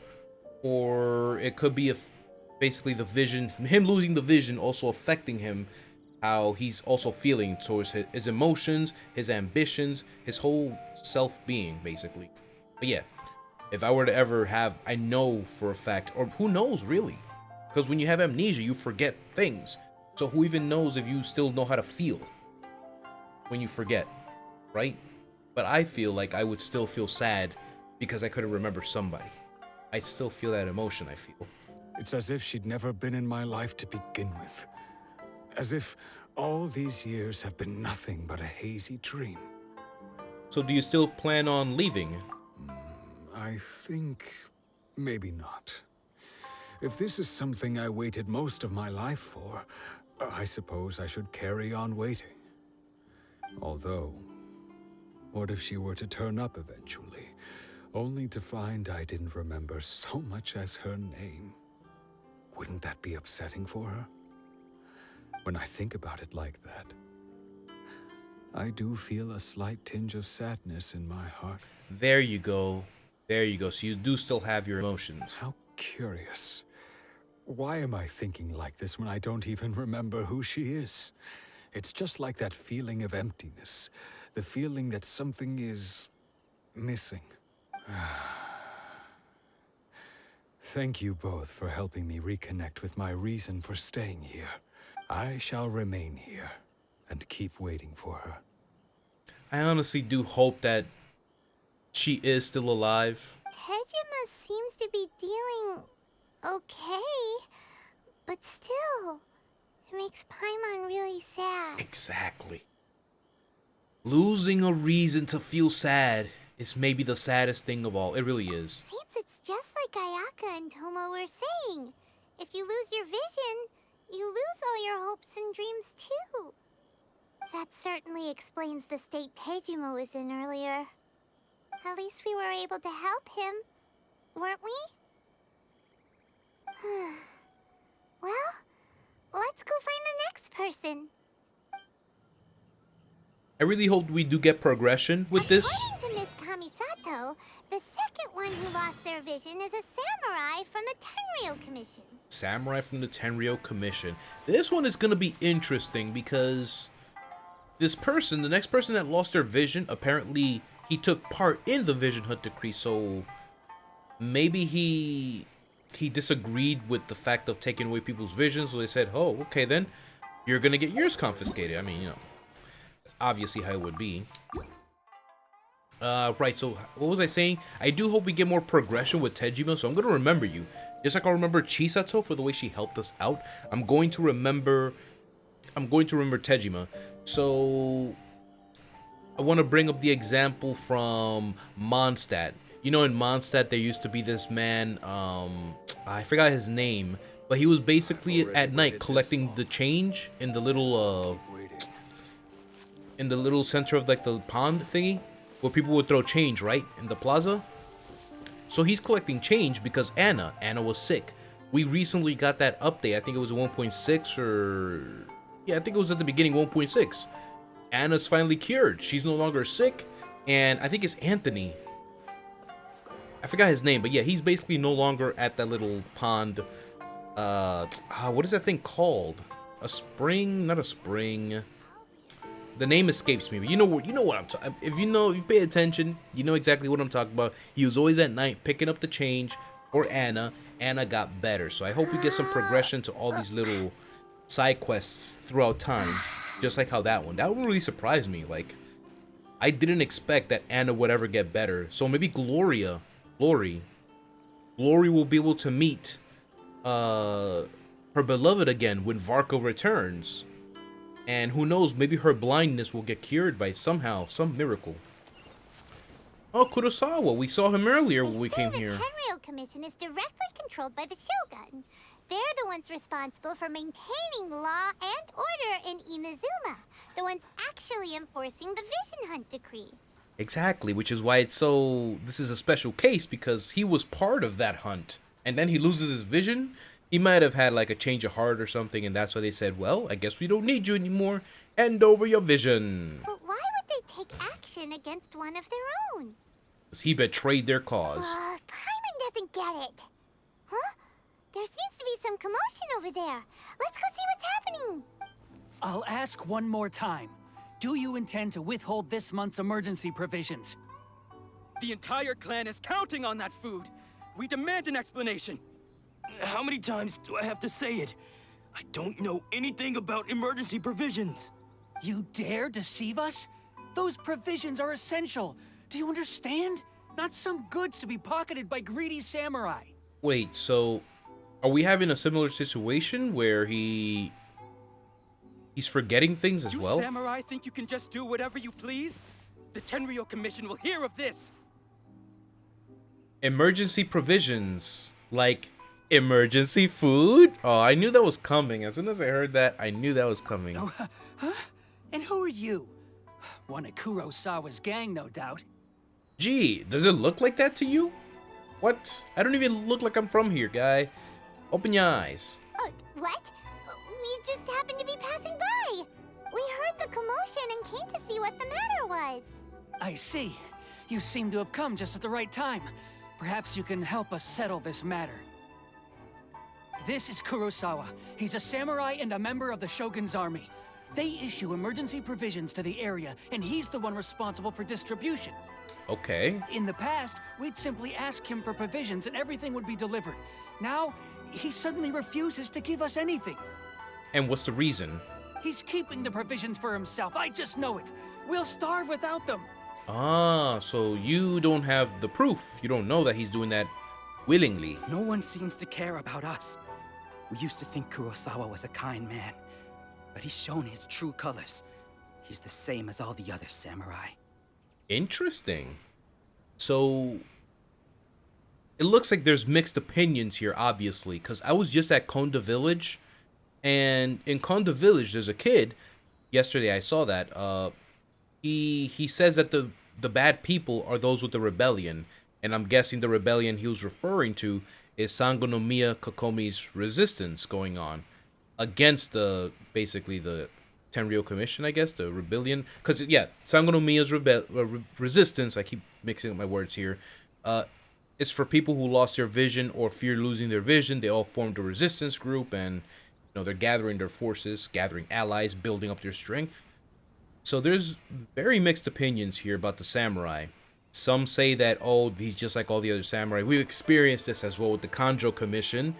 or it could be if basically the vision, him losing the vision also affecting him, how he's also feeling towards his emotions, his ambitions, his whole self-being basically. But yeah, if I were to ever have, I know for a fact, or who knows really, because when you have amnesia you forget things, so who even knows if you still know how to feel when you forget, right? But I feel like I would still feel sad because I couldn't remember somebody. I still feel that emotion, I feel. It's as if she'd never been in my life to begin with. As if all these years have been nothing but a hazy dream. So do you still plan on leaving? I think maybe not. If this is something I waited most of my life for, I suppose I should carry on waiting. Although, what if she were to turn up eventually, only to find I didn't remember so much as her name? Wouldn't that be upsetting for her? When I think about it like that, I do feel a slight tinge of sadness in my heart. There you go. There you go. So you do still have your emotions. How curious. Why am I thinking like this when I don't even remember who she is? It's just like that feeling of emptiness. The feeling that something is missing. Thank you both for helping me reconnect with my reason for staying here. I shall remain here and keep waiting for her. I honestly do hope that she is still alive. Tejima seems to be dealing okay, but still, it makes Paimon really sad. Exactly. Losing a reason to feel sad is maybe the saddest thing of all. It really is. Seems it's just like Ayaka and Tomo were saying. If you lose your vision, you lose all your hopes and dreams too. That certainly explains the state Tejima was in earlier. At least we were able to help him, weren't we? Well, let's go find the next person. I really hope we do get progression with this. According to Miss Kamisato, the second one who lost their vision is a samurai from the Tenryou Commission. Samurai from the Tenryou Commission. This one is going to be interesting because this person, the next person that lost their vision, apparently he took part in the Vision Hunt decree, so maybe he disagreed with the fact of taking away people's visions, so they said, oh, okay then, you're going to get yours confiscated. I mean, you know, that's obviously how it would be. Right, so what was I saying? I do hope we get more progression with Tejima, so I'm going to remember you. Just like I'll remember Chisato for the way she helped us out, I'm going to remember Tejima. So I want to bring up the example from Mondstadt. You know, in Mondstadt there used to be this man, I forgot his name, but he was basically at night collecting the change in the little in the little center of like the pond thingy where people would throw change, right? In the plaza. So he's collecting change because Anna was sick. We recently got that update. I think it was 1.6 or... Yeah, I think it was at the beginning 1.6. Anna's finally cured. She's no longer sick. And I think it's Anthony. I forgot his name, but yeah, he's basically no longer at that little pond. What is that thing called? A spring? Not a spring. The name escapes me, but you know what I'm talking. If you pay attention, you know exactly what I'm talking about. He was always at night picking up the change for Anna. Anna got better, so I hope we get some progression to all these little side quests throughout time, just like how that one really surprised me. Like, I didn't expect that Anna would ever get better. So maybe Glory will be able to meet her beloved again when Varka returns. And who knows, maybe her blindness will get cured by some miracle. Oh, Kurosawa, we saw him earlier when we came here. The Tenryou Commission is directly controlled by the Shogun. They're the ones responsible for maintaining law and order in Inazuma. The ones actually enforcing the Vision Hunt Decree. Exactly, which is why this is a special case, because he was part of that hunt. And then he loses his vision. He might have had like a change of heart or something, and that's why they said, well, I guess we don't need you anymore. Hand over your vision. But why would they take action against one of their own? Because he betrayed their cause. Paimon doesn't get it. Huh? There seems to be some commotion over there. Let's go see what's happening. I'll ask one more time. Do you intend to withhold this month's emergency provisions? The entire clan is counting on that food. We demand an explanation. How many times do I have to say it? I don't know anything about emergency provisions. You dare deceive us? Those provisions are essential. Do you understand? Not some goods to be pocketed by greedy samurai. Wait, so are we having a similar situation where he's forgetting things as well? You samurai think you can just do whatever you please? The Tenryou Commission will hear of this. Emergency provisions, like emergency food? Oh, I knew that was coming. As soon as I heard that, I knew that was coming. Oh, huh? And who are you? One of Kurosawa's gang, no doubt. Gee, does it look like that to you? What? I don't even look like I'm from here, guy. Open your eyes. What? We just happened to be passing by. We heard the commotion and came to see what the matter was. I see. You seem to have come just at the right time. Perhaps you can help us settle this matter. This is Kurosawa. He's a samurai and a member of the Shogun's army. They issue emergency provisions to the area, and he's the one responsible for distribution. Okay. In the past, we'd simply ask him for provisions and everything would be delivered. Now, he suddenly refuses to give us anything. And what's the reason? He's keeping the provisions for himself. I just know it. We'll starve without them. Ah, so you don't have the proof. You don't know that he's doing that willingly. No one seems to care about us. We used to think Kurosawa was a kind man, but he's shown his true colors. He's the same as all the other samurai. Interesting. So it looks like there's mixed opinions here, obviously, because I was just at Konda Village, and in Konda Village there's a kid. Yesterday I saw that. He says that the bad people are those with the rebellion, and I'm guessing the rebellion he was referring to is Sangonomiya Kokomi's resistance going on against basically the Tenryou Commission, I guess, the rebellion. Because, yeah, Sangonomiya's resistance, I keep mixing up my words here, it's for people who lost their vision or fear losing their vision. They all formed a resistance group, and they're gathering their forces, gathering allies, building up their strength. So there's very mixed opinions here about the samurai. Some say that, oh, he's just like all the other samurai. We've experienced this as well with the Kanjo Commission.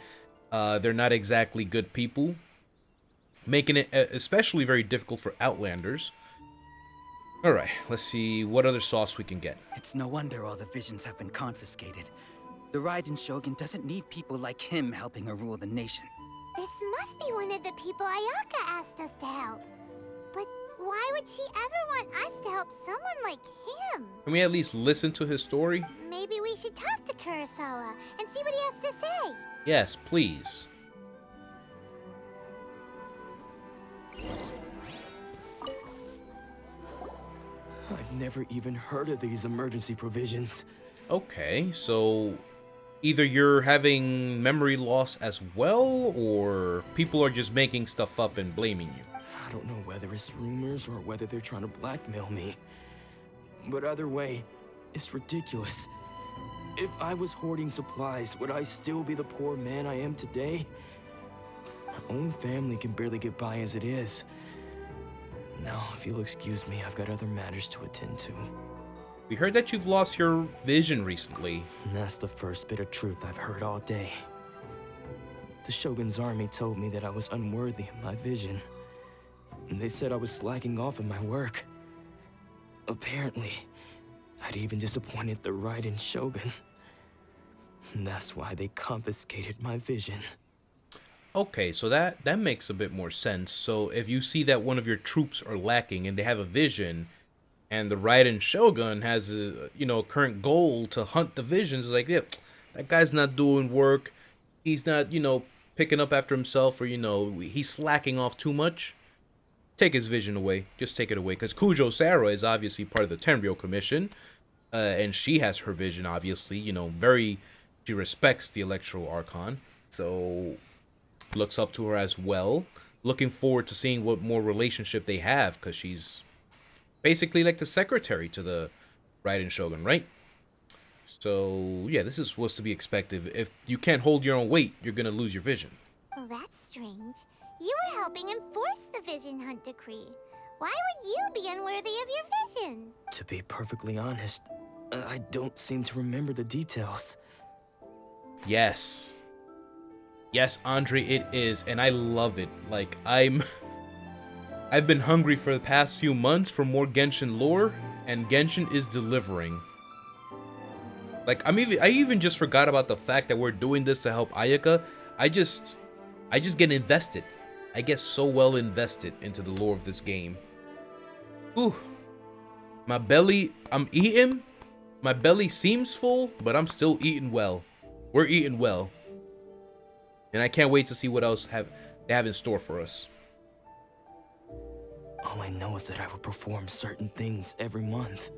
They're not exactly good people, making it especially very difficult for outlanders. All right, let's see what other sauce we can get. It's no wonder all the visions have been confiscated. The Raiden Shogun doesn't need people like him helping her rule the nation. This must be one of the people Ayaka asked us to help. But why would she ever want us to help someone like him? Can we at least listen to his story? Maybe we should talk to Kurosawa and see what he has to say. Yes, please. never even heard of these emergency provisions. Okay, so either you're having memory loss as well, or people are just making stuff up and blaming you. I don't know whether it's rumors or whether they're trying to blackmail me. But either way, it's ridiculous. If I was hoarding supplies, would I still be the poor man I am today? My own family can barely get by as it is. Now, if you'll excuse me, I've got other matters to attend to. We heard that you've lost your vision recently. And that's the first bit of truth I've heard all day. The Shogun's army told me that I was unworthy of my vision. And they said I was slacking off in my work. Apparently, I'd even disappointed the Raiden Shogun. And that's why they confiscated my vision. Okay, so that makes a bit more sense. So if you see that one of your troops are lacking and they have a vision, and the Raiden Shogun has a current goal to hunt the visions, it's like, yeah, that guy's not doing work. He's not, picking up after himself, or he's slacking off too much. Take his vision away. Just take it away, because Kujo Sara is obviously part of the Tenryou Commission, and she has her vision. Obviously, she respects the Electro Archon, so looks up to her as well. Looking forward to seeing what more relationship they have, because she's basically like the secretary to the Raiden Shogun, right? So yeah, this is what's to be expected. If you can't hold your own weight, you're gonna lose your vision. Well, that's strange. You were helping enforce the Vision Hunt Decree. Why would you be unworthy of your vision? To be perfectly honest, I don't seem to remember the details. Yes, Andre, it is, and I love it. Like, I've been hungry for the past few months for more Genshin lore, and Genshin is delivering. Like, I even just forgot about the fact that we're doing this to help Ayaka. I just get invested. I get so well invested into the lore of this game. Ooh, my belly, I'm eating. My belly seems full, but I'm still eating well. We're eating well. And I can't wait to see what else they have in store for us. All I know is that I would perform certain things every month,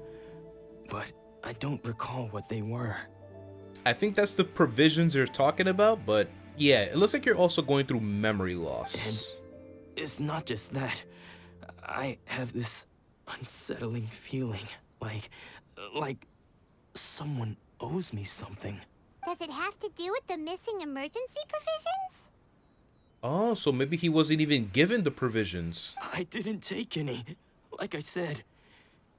but I don't recall what they were. I think that's the provisions you're talking about, but yeah, it looks like you're also going through memory loss. And it's not just that. I have this unsettling feeling, like someone owes me something. Does it have to do with the missing emergency provisions? Oh, so maybe he wasn't even given the provisions. I didn't take any. Like I said,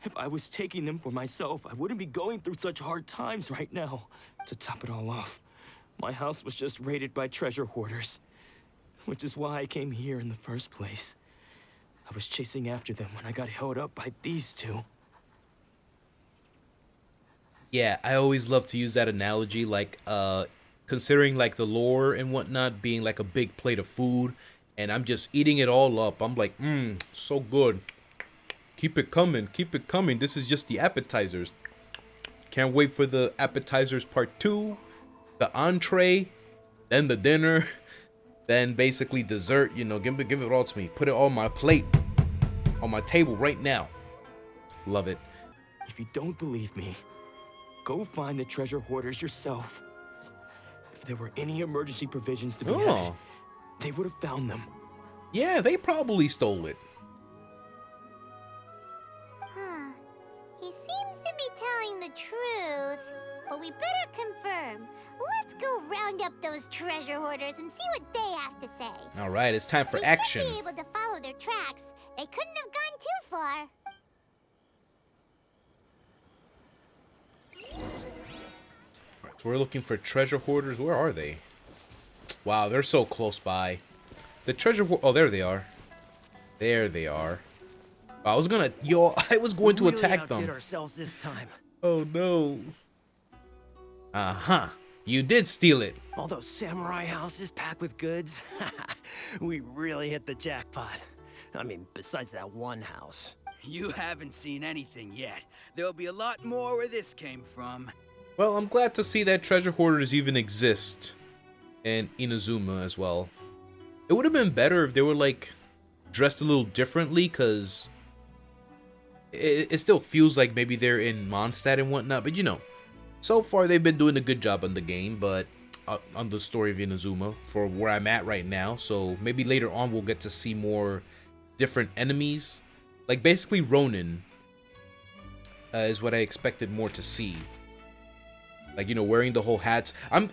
if I was taking them for myself, I wouldn't be going through such hard times right now. To top it all off, my house was just raided by treasure hoarders, which is why I came here in the first place. I was chasing after them when I got held up by these two. Yeah, I always love to use that analogy, like, considering, like, the lore and whatnot being like a big plate of food, and I'm just eating it all up. I'm like, so good. Keep it coming, keep it coming. This is just the appetizers. Can't wait for the appetizers part 2, the entree, then the dinner, then basically dessert. Give it all to me. Put it on my plate, on my table right now. Love it. If you don't believe me, go find the treasure hoarders yourself. If there were any emergency provisions to be had, they would have found them. Yeah, they probably stole it. Huh. He seems to be telling the truth. But we better confirm. Let's go round up those treasure hoarders and see what they have to say. All right, it's time for action. We should be able to follow their tracks. They couldn't have gone too far. So we're looking for treasure hoarders. Where are they? Wow, they're so close by. The treasure oh, there they are. There they are. I was going to attack them. Ourselves this time. Oh no. Uh-huh. You did steal it. All those samurai houses packed with goods. We really hit the jackpot. I mean, besides that one house. You haven't seen anything yet. There'll be a lot more where this came from. Well, I'm glad to see that treasure hoarders even exist in Inazuma as well. It would have been better if they were, like, dressed a little differently, because it still feels like maybe they're in Mondstadt and whatnot. But you know, so far they've been doing a good job on the game, but on the story of Inazuma for where I'm at right now. So maybe later on we'll get to see more different enemies, like basically Ronin is what I expected more to see. Like, you know, wearing the whole hats. I'm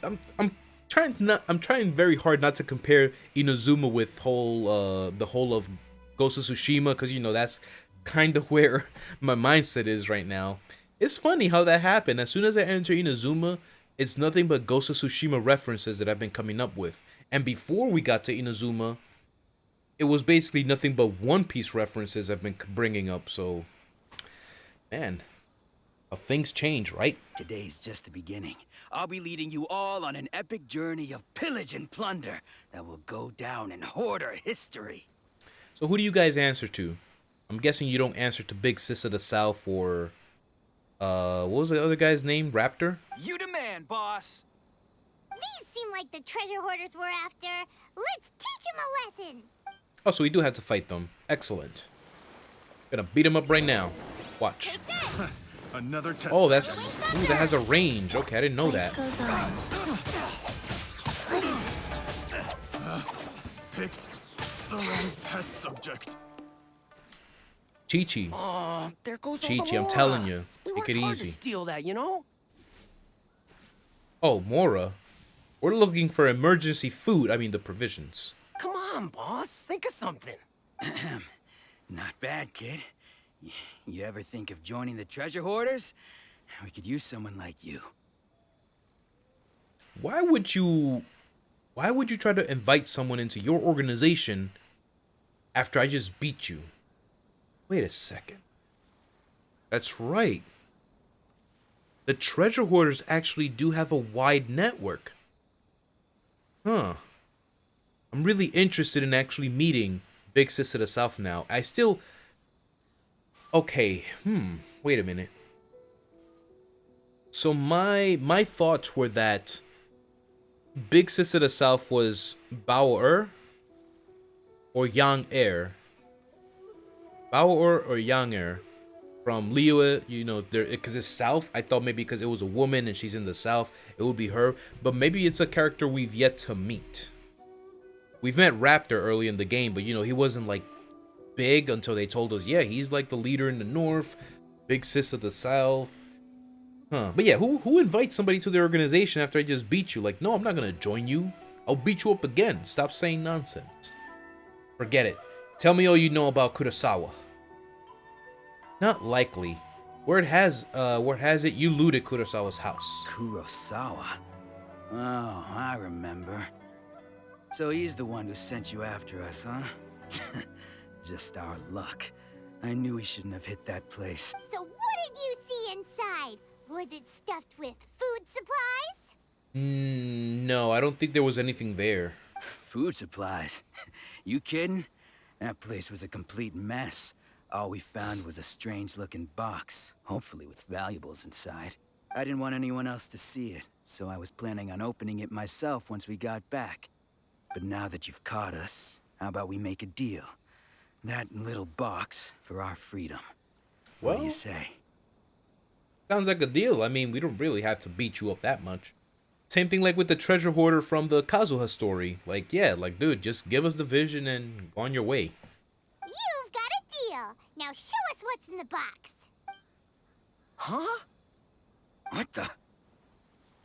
trying very hard not to compare Inazuma with the whole of Ghost of Tsushima, because you know that's kind of where my mindset is right now. It's funny how that happened. As soon as I enter Inazuma, it's nothing but Ghost of Tsushima references that I've been coming up with. And before we got to Inazuma, it was basically nothing but One Piece references I've been bringing up. So, man, things change, right? Today's just the beginning. I'll be leading you all on an epic journey of pillage and plunder that will go down in Hoarder history. So who do you guys answer to? I'm guessing you don't answer to Big Sis of the South or... what was the other guy's name? Raptor? You demand, boss. These seem like the treasure hoarders we're after. Let's teach them a lesson. Oh, so we do have to fight them. Excellent. Gonna beat them up right now. Watch. Take this. Another test. Oh, that's... Ooh, that has a range. Okay, I didn't know that. Goes on. Picked the wrong test subject. Chi-Chi. There goes Chi-Chi, I'm telling you. We Take it worked hard to easy. steal that, you know? Oh, Mora. We're looking for emergency food. I mean, the provisions. Come on, boss. Think of something. Not bad, kid. You ever think of joining the treasure hoarders? We could use someone like you. Why would you try to invite someone into your organization after I just beat you? Wait a second. That's right. The treasure hoarders actually do have a wide network. Huh. I'm really interested in actually meeting Big Sis of the South now. I still... Okay, wait a minute. So my thoughts were that Big Sis of the South was Bao or Yang Er. Bao or Yang Er from Liyue, you know, because it's South. I thought maybe because it was a woman and she's in the South, it would be her. But maybe it's a character we've yet to meet. We've met Raptor early in the game, but you know, he wasn't like big until they told us, yeah, he's like the leader in the North, Big Sis of the South. Huh. But yeah, who invites somebody to their organization after I just beat you? Like, no, I'm not gonna join you. I'll beat you up again. Stop saying nonsense. Forget it. Tell me all you know about Kurosawa. Not likely. Word has it you looted Kurosawa's house. Kurosawa? Oh, I remember. So he's the one who sent you after us, huh? Just our luck. I knew we shouldn't have hit that place. So what did you see inside? Was it stuffed with food supplies? No, I don't think there was anything there. Food supplies? You kidding? That place was a complete mess. All we found was a strange-looking box, hopefully with valuables inside. I didn't want anyone else to see it, so I was planning on opening it myself once we got back. But now that you've caught us, how about we make a deal? That little box for our freedom. What do you say? Sounds like a deal. I mean, we don't really have to beat you up that much. Same thing like with the treasure hoarder from the Kazuha story. Like, yeah, like, dude, just give us the vision and go on your way. You've got a deal. Now show us what's in the box. Huh? What the?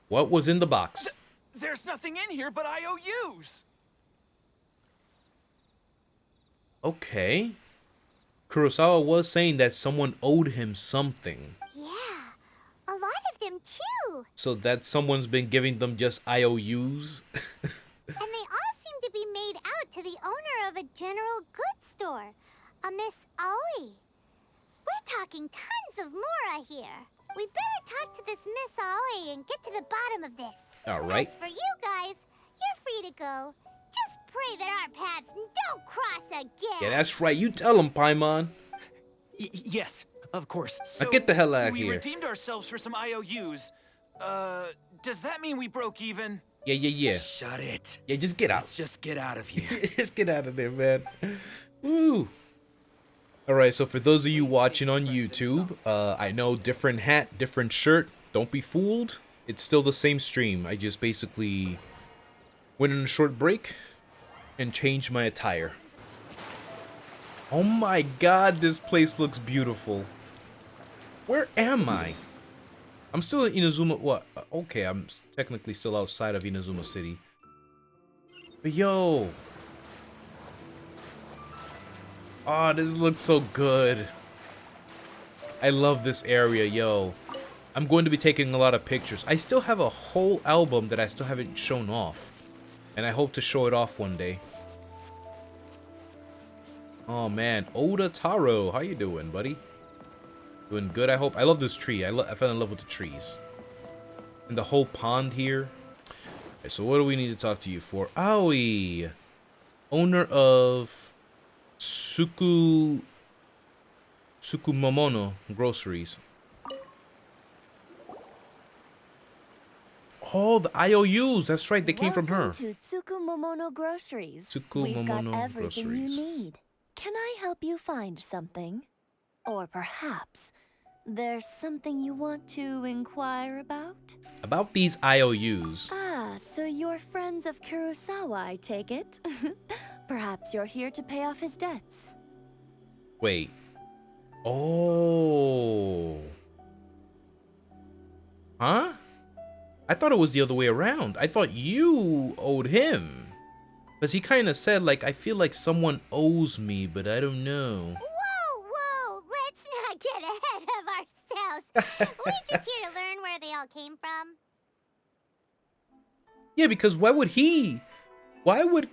What was in the box? There's nothing in here but IOUs. Okay. Kurosawa was saying that someone owed him something. Yeah, a lot of them too. So that someone's been giving them just IOUs? And they all seem to be made out to the owner of a general goods store, a Miss Aoi. We're talking tons of Mora here. We better talk to this Miss Aoi and get to the bottom of this. All right. As for you guys, you're free to go. Just pray that our paths don't cross again. Yeah, that's right. You tell him, Paimon. Yes, of course. Now get the hell out of we here. redeemed ourselves for some IOUs. Does that mean we broke even? Yeah. Shut it. Yeah, just get out. Let's just get out of here. Just get out of there, man. Woo. Alright, so for those of you watching on YouTube, I know different hat, different shirt. Don't be fooled. It's still the same stream. I just basically went on a short break and changed my attire. Oh my god, this place looks beautiful. Where am I? I'm still in Inazuma. What? Okay, I'm technically still outside of Inazuma City. But yo. Oh, this looks so good. I love this area, yo. I'm going to be taking a lot of pictures. I still have a whole album that I still haven't shown off. And I hope to show it off one day. Oh man, Oda Taro, how you doing, buddy? Doing good, I hope. I love this tree. I fell in love with the trees. And the whole pond here. Okay, so what do we need to talk to you for? Aoi! Owner of Sukumomono Groceries. Oh, the IOUs. That's right. They came from her. Welcome to Tsukumomono Groceries. We've got Tsukumomono everything Groceries. you need. Can I help you find something? Or perhaps there's something you want to inquire about? About these IOUs. Ah, so you're friends of Kurosawa, I take it? Perhaps you're here to pay off his debts. Wait. Oh. Huh? I thought it was the other way around. I thought you owed him. Because he kind of said, like, I feel like someone owes me, but I don't know. Whoa! Let's not get ahead of ourselves. We're just here to learn where they all came from. Yeah, because why would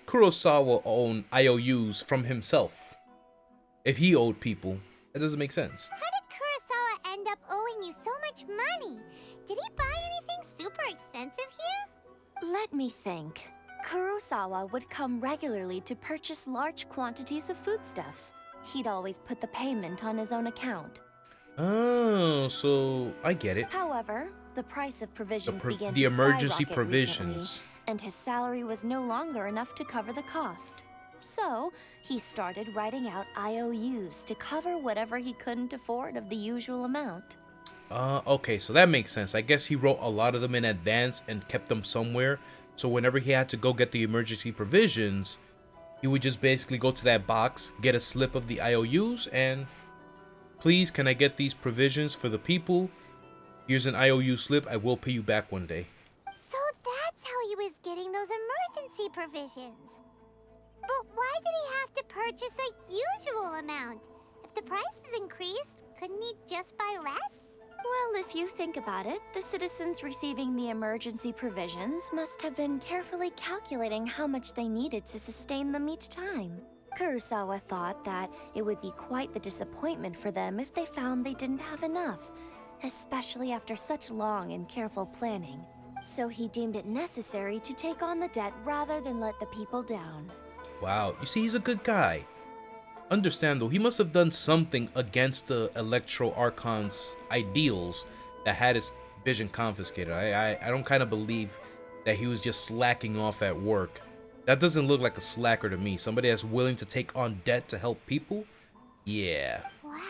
Kurosawa own IOUs from himself? If he owed people. That doesn't make sense. How did Kurosawa end up owing you so much money? Did he buy anything super expensive here? Let me think. Kurosawa would come regularly to purchase large quantities of foodstuffs. He'd always put the payment on his own account. Oh, so I get it. However, the price of provisions began The to emergency skyrocket provisions. recently, and his salary was no longer enough to cover the cost. So, he started writing out IOUs to cover whatever he couldn't afford of the usual amount. Okay, so that makes sense. I guess he wrote a lot of them in advance and kept them somewhere. So whenever he had to go get the emergency provisions, he would just basically go to that box, get a slip of the IOUs, and please, can I get these provisions for the people? Here's an IOU slip. I will pay you back one day. So that's how he was getting those emergency provisions. But why did he have to purchase a usual amount? If the prices increased, couldn't he just buy less? Well, if you think about it, the citizens receiving the emergency provisions must have been carefully calculating how much they needed to sustain them each time. Kurosawa thought that it would be quite the disappointment for them if they found they didn't have enough, especially after such long and careful planning. So he deemed it necessary to take on the debt rather than let the people down. Wow, you see, he's a good guy. Understand though, he must have done something against the Electro Archon's ideals that had his vision confiscated. I don't kind of believe that he was just slacking off at work. That doesn't look like a slacker to me. Somebody that's willing to take on debt to help people? Yeah. Wow.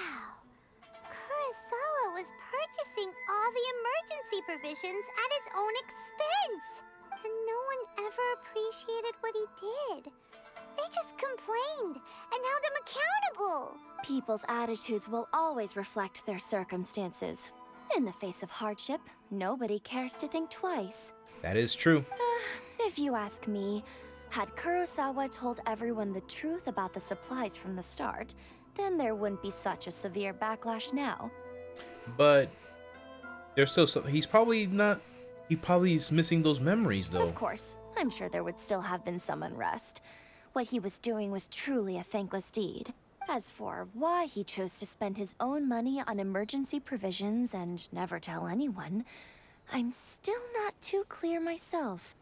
Kurosawa was purchasing all the emergency provisions at his own expense. And no one ever appreciated what he did. They just complained and held him accountable. People's attitudes will always reflect their circumstances. In the face of hardship, nobody cares to think twice. That is true. If you ask me, had Kurosawa told everyone the truth about the supplies from the start, then there wouldn't be such a severe backlash now. But there's still some, he's probably not, he probably is missing those memories though. Of course, I'm sure there would still have been some unrest. What he was doing was truly a thankless deed. As for why he chose to spend his own money on emergency provisions and never tell anyone, I'm still not too clear myself.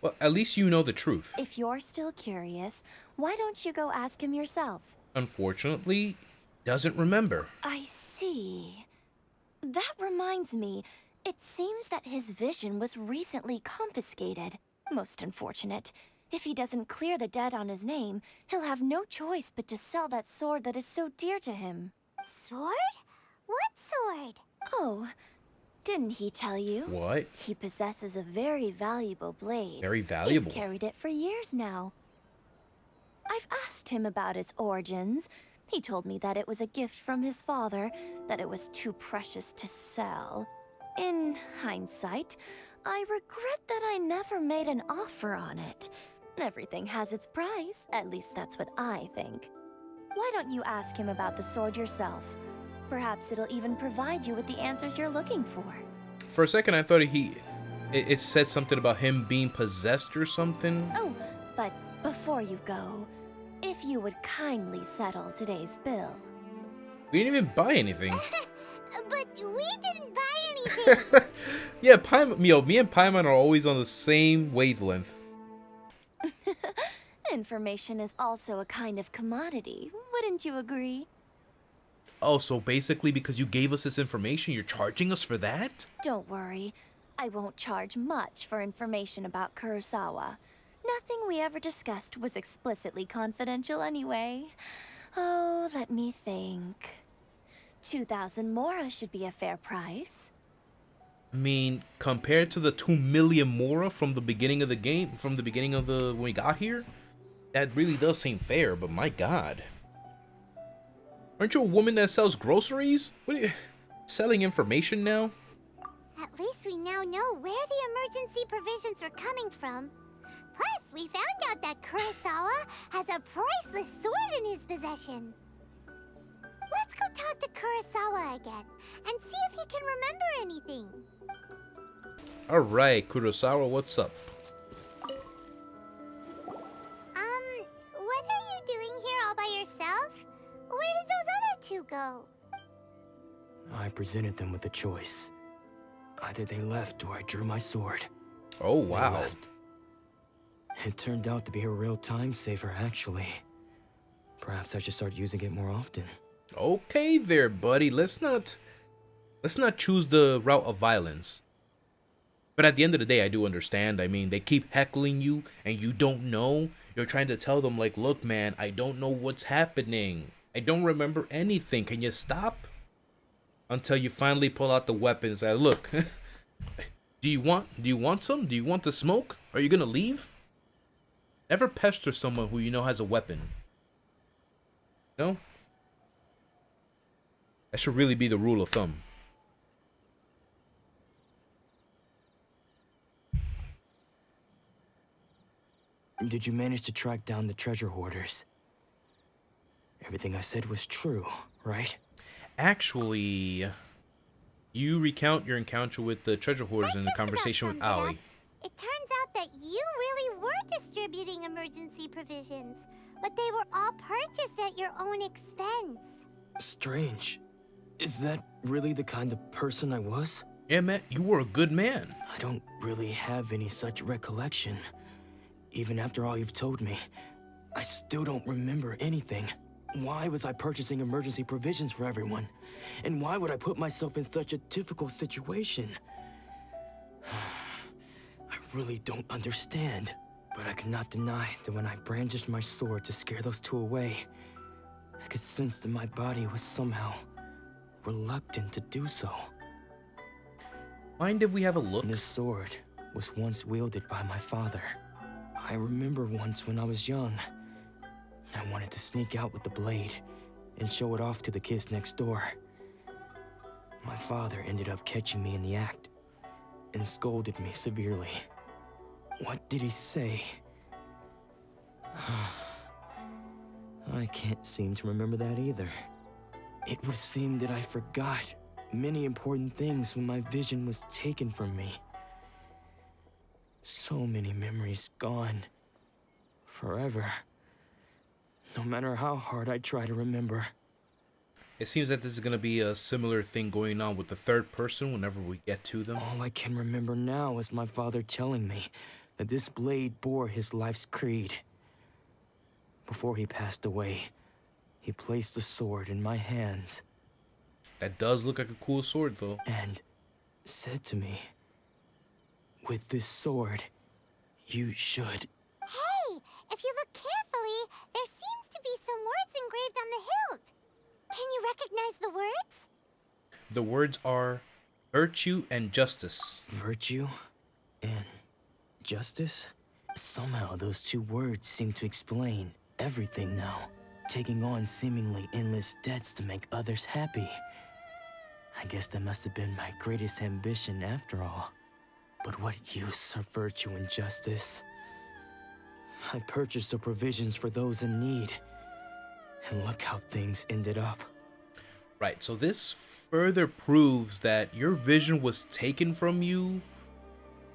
Well, at least you know the truth. If you're still curious, why don't you go ask him yourself? Unfortunately, doesn't remember. I see. That reminds me, it seems that his vision was recently confiscated. Most unfortunate. If he doesn't clear the debt on his name, he'll have no choice but to sell that sword that is so dear to him. Sword? What sword? Oh, didn't he tell you? What? He possesses a very valuable blade. Very valuable. He's carried it for years now. I've asked him about its origins. He told me that it was a gift from his father, that it was too precious to sell. In hindsight, I regret that I never made an offer on it. Everything has its price, at least that's what I think. Why don't you ask him about the sword yourself? Perhaps it'll even provide you with the answers you're looking for. For a second, I thought it said something about him being possessed or something. Oh, but before you go, if you would kindly settle today's bill. We didn't even buy anything. But we didn't buy anything. Yeah, me and Paimon are always on the same wavelength. Information is also a kind of commodity, wouldn't you agree? Oh, so basically because you gave us this information, you're charging us for that? Don't worry, I won't charge much for information about Kurosawa. Nothing we ever discussed was explicitly confidential anyway. Oh, let me think. 2,000 mora should be a fair price. I mean, compared to the 2 million mora from the beginning of the game, when we got here, that really does seem fair, but my god. Aren't you a woman that sells groceries? What are you, selling information now? At least we now know where the emergency provisions are coming from. Plus, we found out that Kurosawa has a priceless sword in his possession. Let's go talk to Kurosawa again and see if he can remember anything. Alright, Kurosawa, what's up? What are you doing here all by yourself? Where did those other two go? I presented them with a choice. Either they left or I drew my sword. Oh, They wow. left. It turned out to be a real time saver, actually. Perhaps I should start using it more often. Okay there, buddy. Let's not choose the route of violence. But at the end of the day, I do understand. I mean, they keep heckling you and you don't know. You're trying to tell them like, look, man, I don't know what's happening. I don't remember anything. Can you stop? Until you finally pull out the weapons and look. Do you want some? Do you want the smoke? Are you gonna leave? Never pester someone who you know has a weapon. No? That should really be the rule of thumb. Did you manage to track down the treasure hoarders? Everything I said was true, right? Actually, you recount your encounter with the treasure hoarders in the conversation with Aoi. It turns out that you really were distributing emergency provisions, but they were all purchased at your own expense. Strange. Is that really the kind of person I was? Yeah, man, you were a good man. I don't really have any such recollection. Even after all you've told me, I still don't remember anything. Why was I purchasing emergency provisions for everyone? And why would I put myself in such a difficult situation? I really don't understand. But I cannot deny that when I brandished my sword to scare those two away, I could sense that my body was somehow reluctant to do so. Mind if we have a look? This sword was once wielded by my father. I remember once when I was young, I wanted to sneak out with the blade and show it off to the kids next door. My father ended up catching me in the act and scolded me severely. What did he say? I can't seem to remember that either. It would seem that I forgot many important things when my vision was taken from me. So many memories gone. Forever. No matter how hard I try to remember. It seems that this is going to be a similar thing going on with the third person whenever we get to them. All I can remember now is my father telling me that this blade bore his life's creed. Before he passed away, he placed the sword in my hands. That does look like a cool sword, though. And said to me, with this sword, you should... Hey! there seems to be some words engraved on the hilt. Can you recognize the words? The words are virtue and justice. Virtue and justice? Somehow those two words seem to explain everything now. Taking on seemingly endless debts to make others happy. I guess that must have been my greatest ambition after all. But what use are virtue and justice? I purchased the provisions for those in need. And look how things ended up. Right, so this further proves that your vision was taken from you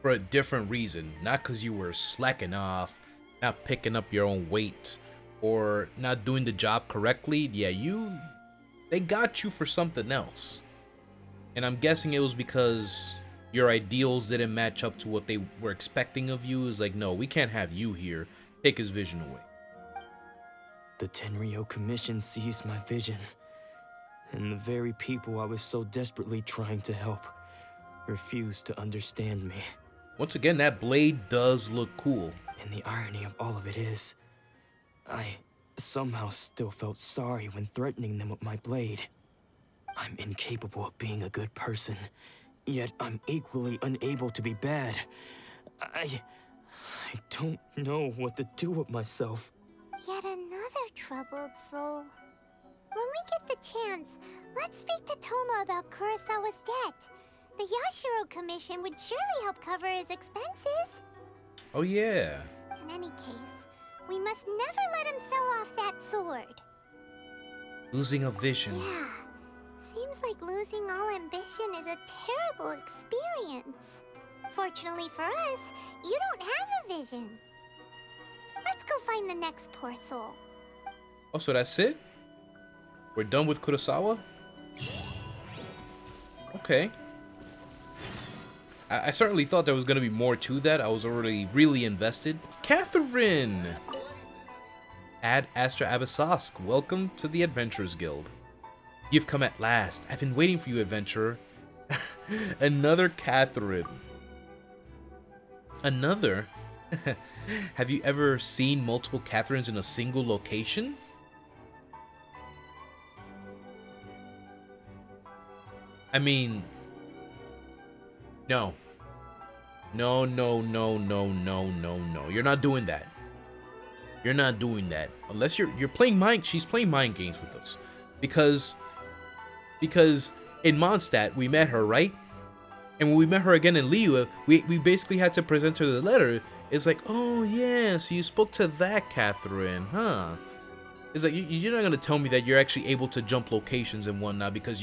for a different reason. Not because you were slacking off, not picking up your own weight, or not doing the job correctly. Yeah, they got you for something else. And I'm guessing it was because your ideals didn't match up to what they were expecting of you. It's like, no, we can't have you here. Take his vision away. The Tenryo Commission seized my vision. And the very people I was so desperately trying to help refused to understand me. Once again, that blade does look cool. And the irony of all of it is, I somehow still felt sorry when threatening them with my blade. I'm incapable of being a good person, yet I'm equally unable to be bad. I don't know what to do with myself. Yet another troubled soul. When we get the chance, let's speak to Toma about Kurosawa's debt. The Yashiro Commission would surely help cover his expenses. Oh yeah. In any case, we must never let him sell off that sword. Losing a vision. Yeah. Seems like losing all ambition is a terrible experience. Fortunately for us, you don't have a vision. Let's go find the next poor soul. Oh, so that's it? We're done with Kurosawa? Okay. I certainly thought there was going to be more to that. I was already really invested. Catherine! Ad Astra Abyssosque, welcome to the Adventurers Guild. You've come at last. I've been waiting for you, adventurer. Another Catherine. Another? Have you ever seen multiple Catherines in a single location? I mean, no. No. You're not doing that. You're not doing that. Unless you're playing she's playing mind games with us. Because in Mondstadt, we met her, right? And when we met her again in Liyue, we basically had to present her the letter. It's like, oh yeah, so you spoke to that Catherine, huh? It's like, you're not gonna tell me that you're actually able to jump locations and whatnot, because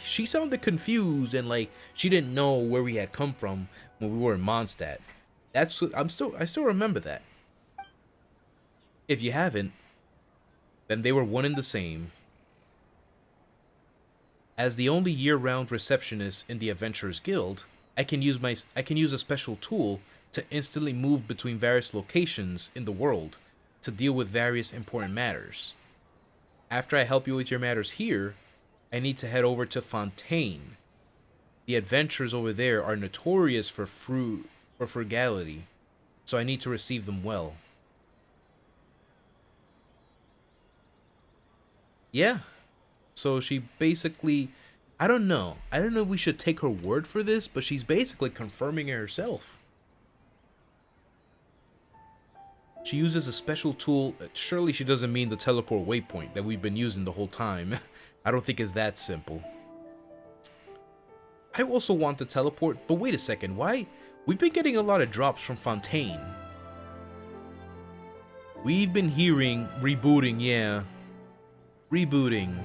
she sounded confused and like she didn't know where we had come from when we were in Mondstadt. I still remember that. If you haven't, then they were one and the same. As the only year-round receptionist in the Adventurers Guild, I can use a special tool to instantly move between various locations in the world to deal with various important matters. After I help you with your matters here, I need to head over to Fontaine. The adventurers over there are notorious for frugality, so I need to receive them well. Yeah. So she basically, I don't know if we should take her word for this, but she's basically confirming it herself. She uses a special tool. Surely she doesn't mean the teleport waypoint that we've been using the whole time. I don't think it's that simple. I also want to teleport, but wait a second, why? We've been getting a lot of drops from Fontaine. We've been hearing rebooting, yeah. Rebooting.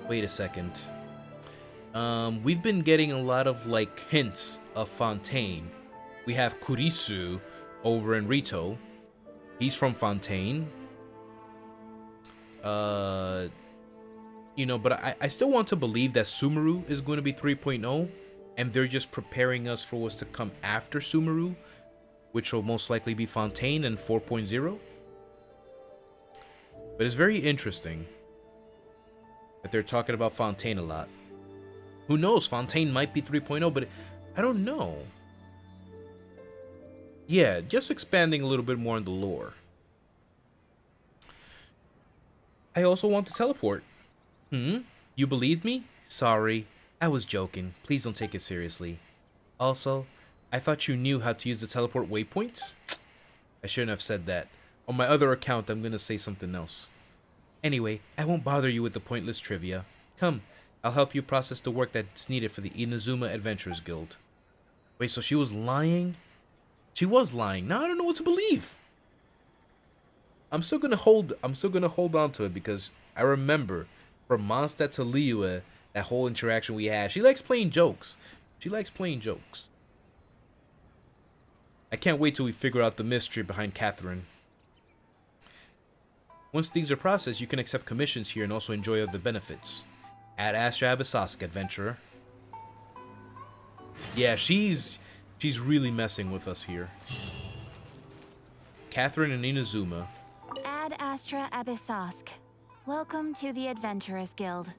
Wait a second. We've been getting a lot of like hints of Fontaine. We have Kurisu over in Rito. He's from Fontaine. But I still want to believe that Sumeru is going to be 3.0, and they're just preparing us for what's to come after Sumeru, which will most likely be Fontaine and 4.0. But it's very interesting that they're talking about Fontaine a lot. Who knows? Fontaine might be 3.0, but I don't know. Yeah, just expanding a little bit more on the lore. I also want to teleport. You believed me? Sorry, I was joking. Please don't take it seriously. Also, I thought you knew how to use the teleport waypoints? I shouldn't have said that. On my other account, I'm gonna say something else. Anyway, I won't bother you with the pointless trivia. Come, I'll help you process the work that's needed for the Inazuma Adventurers Guild. Wait, so she was lying? She was lying. Now I don't know what to believe. I'm still gonna hold on to it because I remember from Mondstadt to Liyue, that whole interaction we had. She likes playing jokes. I can't wait till we figure out the mystery behind Catherine. Once things are processed, you can accept commissions here and also enjoy other benefits. At Astra Abyssosque, adventurer. Yeah, she's really messing with us here. Catherine and Inazuma. Ad Astra Abyssosque. Welcome to the Adventurers Guild.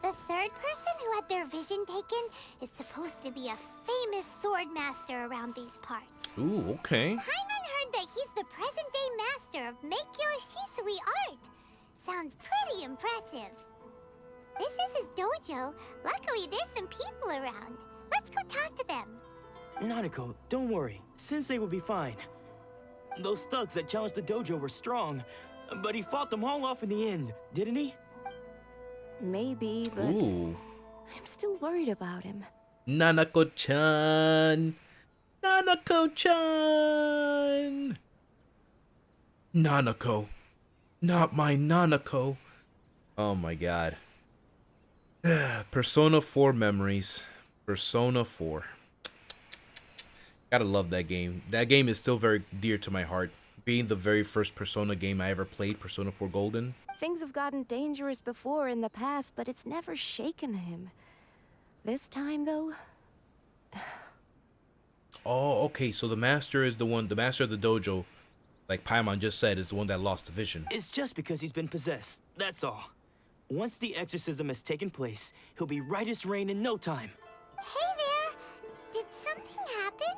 The third person who had their vision taken is supposed to be a famous sword master around these parts. Ooh, okay. Paimon heard that he's the present-day master of Miko Shisui art. Sounds pretty impressive. This is his dojo. Luckily, there's some people around. Let's go talk to them. Nanako, don't worry. Sensei will be fine. Those thugs that challenged the dojo were strong, but he fought them all off in the end, didn't he? Maybe, but Ooh. I'm still worried about him. Nanako-chan. Nanako-chan. Nanako. Not my Nanako. Oh my god. Persona 4 memories. Persona 4. Gotta love that game. That game is still very dear to my heart. Being the very first Persona game I ever played, Persona 4 Golden. Things have gotten dangerous before in the past, but it's never shaken him. This time, though... Oh, okay, so the master is the master of the dojo, like Paimon just said, is the one that lost the vision. It's just because he's been possessed, that's all. Once the exorcism has taken place, he'll be right as rain in no time. Hey there! Did something happen?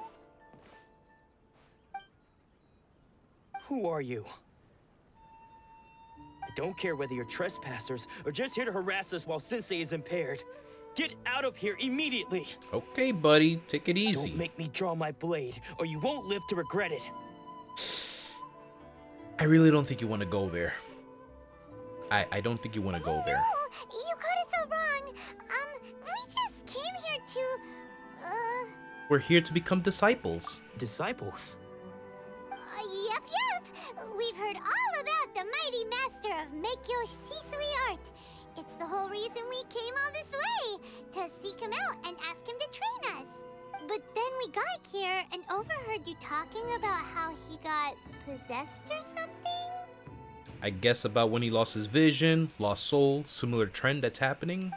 Who are you? I don't care whether you're trespassers or just here to harass us while Sensei is impaired. Get out of here immediately! Okay, buddy, take it easy. Don't make me draw my blade, or you won't live to regret it. I really don't think you want to go there. I don't think you want to go there. No, you got it so wrong. We just came here to, We're here to become disciples. Disciples? Yep. We've heard all about the mighty master of Miko Shisui art. It's the whole reason we came all this way, to seek him out and ask him to train us. But then we got here and overheard you talking about how he got possessed or something? I guess about when he lost his vision, lost soul, similar trend that's happening.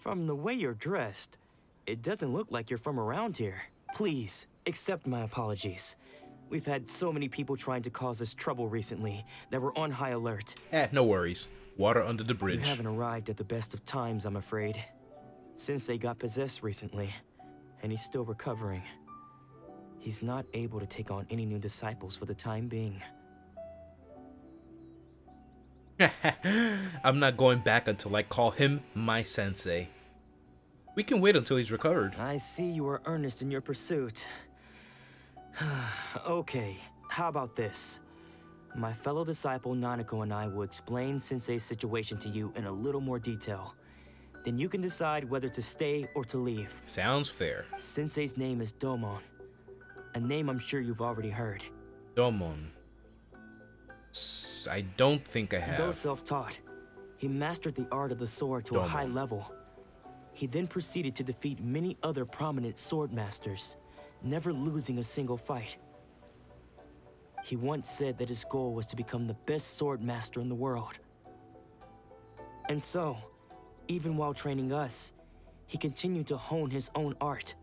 From the way you're dressed, it doesn't look like you're from around here. Please, accept my apologies. We've had so many people trying to cause us trouble recently that we're on high alert. No worries. Water under the bridge. You haven't arrived at the best of times, I'm afraid. Sensei got possessed recently, and he's still recovering. He's not able to take on any new disciples for the time being. I'm not going back until I call him my sensei. We can wait until he's recovered. I see you are earnest in your pursuit. Okay, how about this? My fellow disciple Nanako and I will explain Sensei's situation to you in a little more detail. Then you can decide whether to stay or to leave. Sounds fair. Sensei's name is Domon. A name I'm sure you've already heard. Domon. I don't think I have. Though self-taught, he mastered the art of the sword to a high level. He then proceeded to defeat many other prominent sword masters, never losing a single fight. He once said that his goal was to become the best sword master in the world. And so, even while training us, he continued to hone his own art.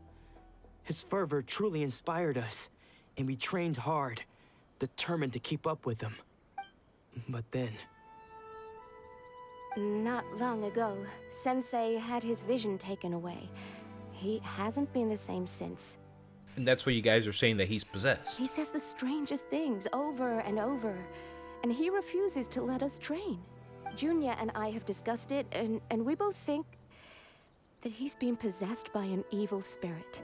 His fervor truly inspired us, and we trained hard, determined to keep up with him. But then... Not long ago, Sensei had his vision taken away. He hasn't been the same since. And that's why you guys are saying that he's possessed. He says the strangest things over and over, and he refuses to let us train. Junya and I have discussed it, and we both think that he's being possessed by an evil spirit.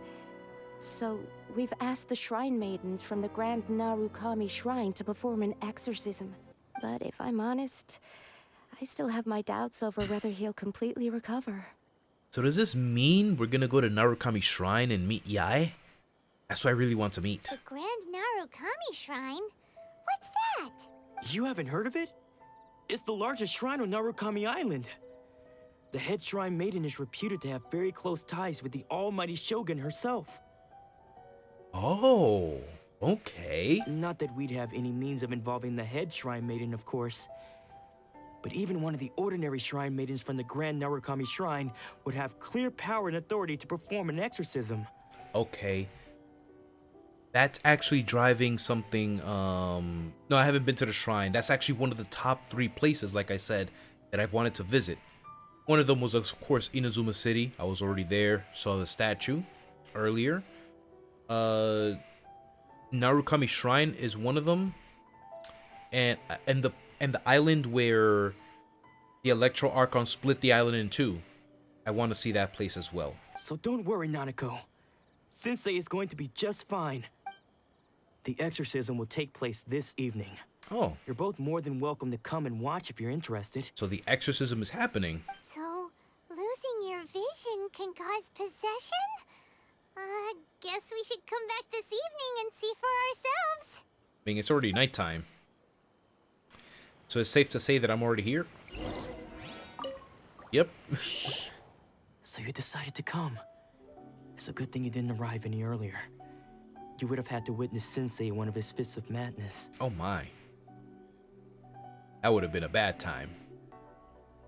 So we've asked the shrine maidens from the Grand Narukami Shrine to perform an exorcism. But if I'm honest, I still have my doubts over whether he'll completely recover. So does this mean we're gonna go to Narukami Shrine and meet Yae? That's what I really want to meet. The Grand Narukami Shrine? What's that? You haven't heard of it? It's the largest shrine on Narukami Island. The head shrine maiden is reputed to have very close ties with the almighty shogun herself. Oh, okay. Not that we'd have any means of involving the head shrine maiden, of course. But even one of the ordinary shrine maidens from the Grand Narukami Shrine would have clear power and authority to perform an exorcism. Okay. That's actually driving something, no, I haven't been to the shrine. That's actually one of the top 3 places, like I said, that I've wanted to visit. One of them was, of course, Inazuma City. I was already there, saw the statue earlier. Narukami Shrine is one of them. And the island where the Electro Archon split the island in 2. I want to see that place as well. So don't worry, Nanako. Sensei is going to be just fine. The exorcism will take place this evening. Oh. You're both more than welcome to come and watch if you're interested. So the exorcism is happening. So, losing your vision can cause possession? Guess we should come back this evening and see for ourselves. I mean, it's already nighttime. So it's safe to say that I'm already here? Yep. So you decided to come. It's a good thing you didn't arrive any earlier. You would have had to witness Sensei in one of his fits of madness. Oh my. That would have been a bad time.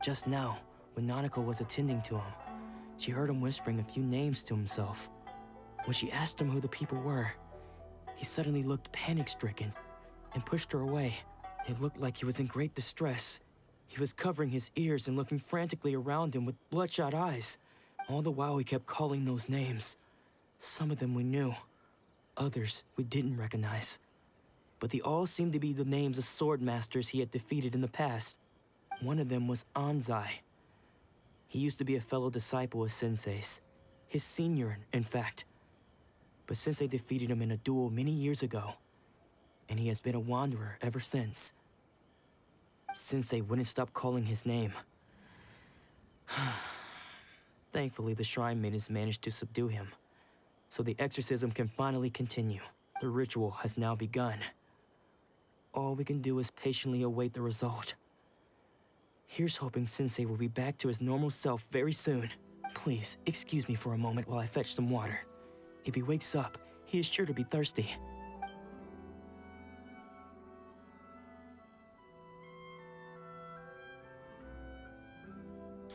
Just now, when Nanako was attending to him, she heard him whispering a few names to himself. When she asked him who the people were, he suddenly looked panic-stricken and pushed her away. It looked like he was in great distress. He was covering his ears and looking frantically around him with bloodshot eyes. All the while he kept calling those names. Some of them we knew. Others we didn't recognize. But they all seemed to be the names of sword masters he had defeated in the past. One of them was Anzai. He used to be a fellow disciple of Sensei's. His senior, in fact. But Sensei defeated him in a duel many years ago. And he has been a wanderer ever since. Sensei wouldn't stop calling his name. Thankfully, the shrine maidens managed to subdue him. So the exorcism can finally continue. The ritual has now begun. All we can do is patiently await the result. Here's hoping Sensei will be back to his normal self very soon. Please, excuse me for a moment while I fetch some water. If he wakes up, he is sure to be thirsty.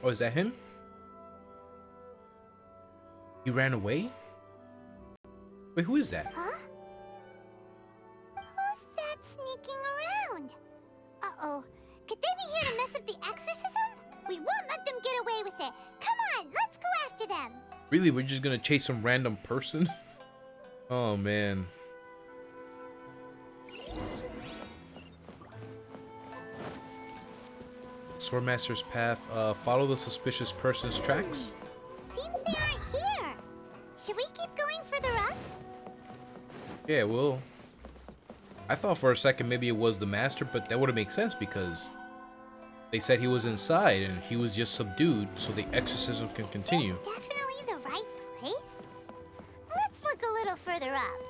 Oh, is that him? He ran away? Wait, who is that? Huh? Who's that sneaking around? Uh-oh. Could they be here to mess up the exorcism? We won't let them get away with it. Come on, let's go after them. Really? We're just gonna chase some random person? Oh, man. Swordmaster's path. Follow the suspicious person's tracks. Seems they aren't here. Should we keep going further up? Yeah, well. I thought for a second maybe it was the master, but that would make sense because they said he was inside and he was just subdued, so the exorcism can continue. Is this definitely the right place? Let's look a little further up.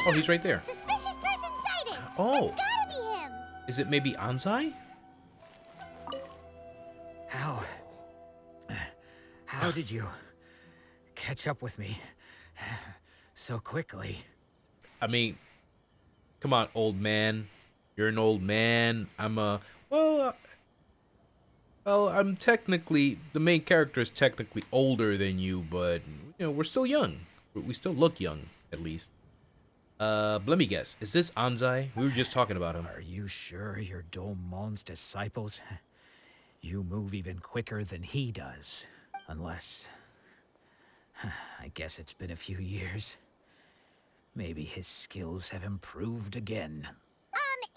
Oh, he's right there. Suspicious person sighted. Oh. It's gotta be him. Is it maybe Anzai? How did you catch up with me so quickly? I mean, come on, old man. You're an old man. Well, I'm technically, the main character is technically older than you, but, you know, we're still young. We still look young, at least. Let me guess. Is this Anzai? We were just talking about him. Are you sure you're Domon's disciples? You move even quicker than he does. Unless I guess it's been a few years. Maybe his skills have improved again.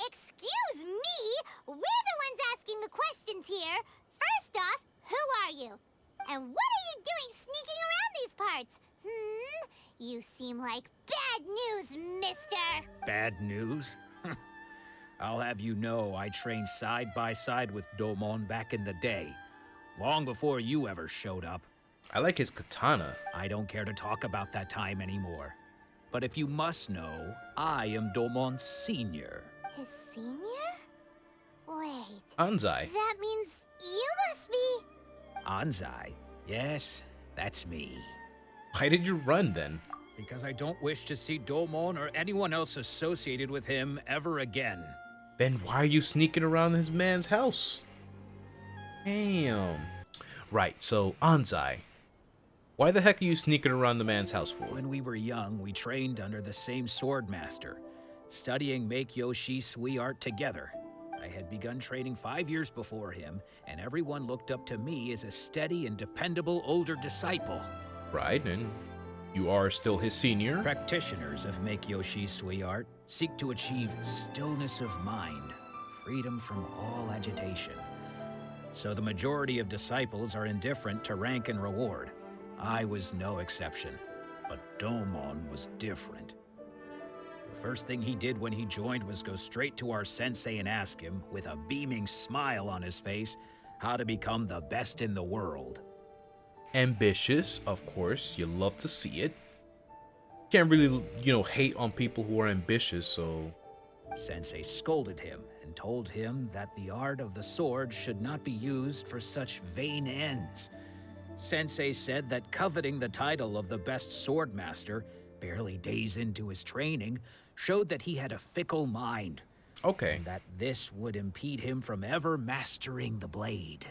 Excuse me? We're the ones asking the questions here. First off, who are you? And what are you doing sneaking around these parts? You seem like bad news, mister. Bad news? I'll have you know I trained side by side with Domon back in the day, long before you ever showed up. I like his katana. I don't care to talk about that time anymore. But if you must know, I am Domon's senior. His senior? Wait. Anzai. That means you must be... Anzai? Yes, that's me. Why did you run then? Because I don't wish to see Domon or anyone else associated with him ever again. Then why are you sneaking around his man's house? Damn. Right, so Anzai. Why the heck are you sneaking around the man's house for? When we were young, we trained under the same swordmaster, studying Meikyo Shisui art together. I had begun training 5 years before him, and everyone looked up to me as a steady and dependable older disciple. Right, and you are still his senior? Practitioners of Meikyo Shisui art seek to achieve stillness of mind, freedom from all agitation. So the majority of disciples are indifferent to rank and reward. I was no exception, but Domon was different. The first thing he did when he joined was go straight to our sensei and ask him, with a beaming smile on his face, how to become the best in the world. Ambitious, of course. You love to see it. Can't really, hate on people who are ambitious, so... Sensei scolded him and told him that the art of the sword should not be used for such vain ends. Sensei said that coveting the title of the best swordmaster, barely days into his training, showed that he had a fickle mind. Okay. And that this would impede him from ever mastering the blade.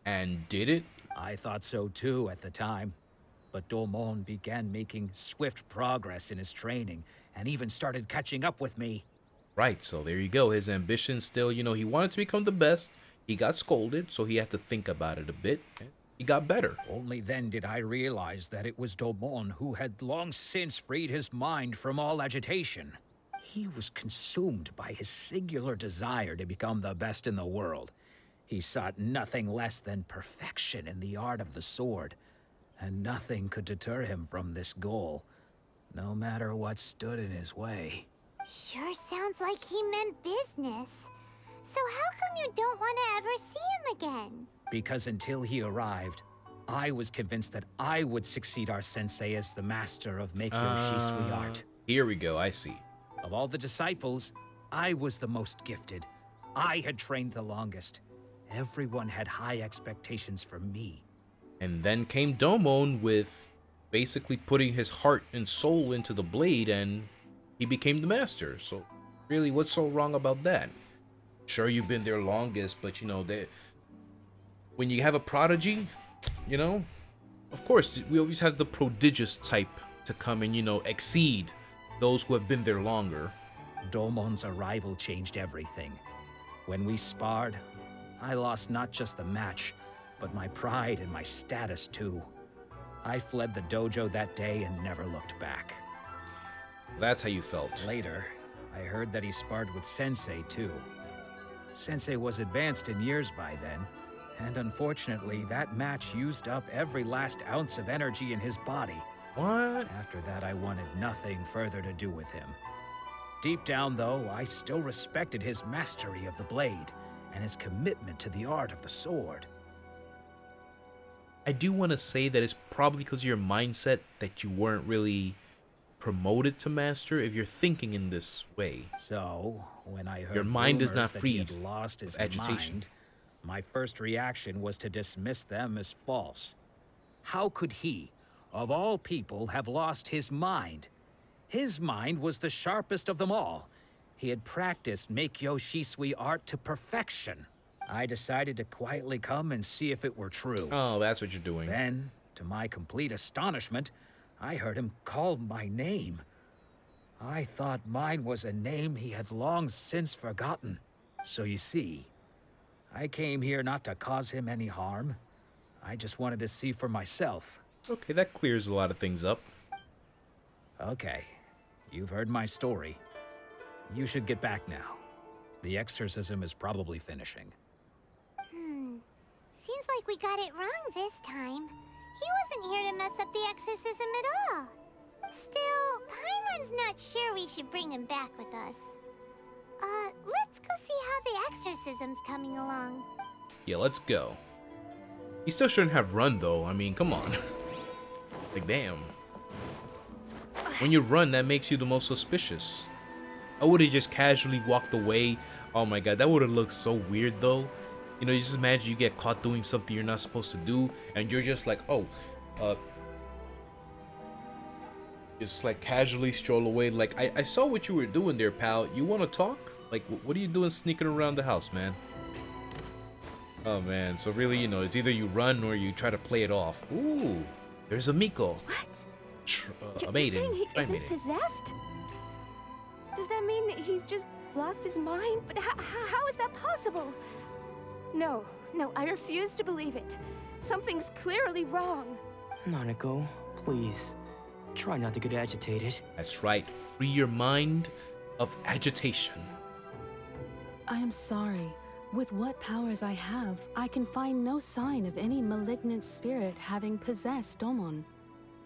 And did it? I thought so too at the time. But Domon began making swift progress in his training, and even started catching up with me. Right, so there you go. His ambition still, he wanted to become the best. He got scolded, so he had to think about it a bit. He got better. Only then did I realize that it was Domon who had long since freed his mind from all agitation. He was consumed by his singular desire to become the best in the world. He sought nothing less than perfection in the art of the sword, and nothing could deter him from this goal, no matter what stood in his way. Sure sounds like he meant business. So how come you don't want to ever see him again? Because until he arrived, I was convinced that I would succeed our sensei as the master of Meikyo Shisui art. Here we go, I see. Of all the disciples, I was the most gifted. I had trained the longest. Everyone had high expectations for me. And then came Domon with basically putting his heart and soul into the blade, and he became the master. So really, what's so wrong about that? Sure, you've been there longest, but when you have a prodigy, of course, we always have the prodigious type to come and, exceed those who have been there longer. Domon's arrival changed everything. When we sparred, I lost not just the match, but my pride and my status too. I fled the dojo that day and never looked back. That's how you felt. Later, I heard that he sparred with Sensei too. Sensei was advanced in years by then, and unfortunately, that match used up every last ounce of energy in his body. What? After that, I wanted nothing further to do with him. Deep down, though, I still respected his mastery of the blade and his commitment to the art of the sword. I do want to say that it's probably because of your mindset that you weren't really promoted to master if you're thinking in this way. So, when I heard your mind is not that freed he had lost his agitation. mind, my first reaction was to dismiss them as false. How could he, of all people, have lost his mind? His mind was the sharpest of them all. He had practiced Meikyo Shisui art to perfection. I decided to quietly come and see if it were true. Oh, that's what you're doing. Then, to my complete astonishment, I heard him call my name. I thought mine was a name he had long since forgotten. So you see, I came here not to cause him any harm. I just wanted to see for myself. Okay, that clears a lot of things up. Okay, you've heard my story. You should get back now. The exorcism is probably finishing. Seems like we got it wrong this time. He wasn't here to mess up the exorcism at all. Still, Paimon's not sure we should bring him back with us. Let's go see how the exorcism's coming along. Yeah, let's go. He still shouldn't have run, though. I mean, come on. Like, damn. When you run, that makes you the most suspicious. I would have just casually walked away. Oh my god, that would have looked so weird, though. You know, you just imagine you get caught doing something you're not supposed to do, and you're just like, oh, just like casually stroll away. Like, I saw what you were doing there, pal. You want to talk? Like, what are you doing sneaking around the house, man? Oh man, so really, you know, it's either you run or you try to play it off. Ooh, there's a Miko. What? A maiden. You're saying he isn't maiden. possessed? Does that mean he's just lost his mind? But how is that possible? No, I refuse to believe it. Something's clearly wrong. Nanako, please. Try not to get agitated. That's right. Free your mind of agitation. I am sorry. With what powers I have, I can find no sign of any malignant spirit having possessed Domon.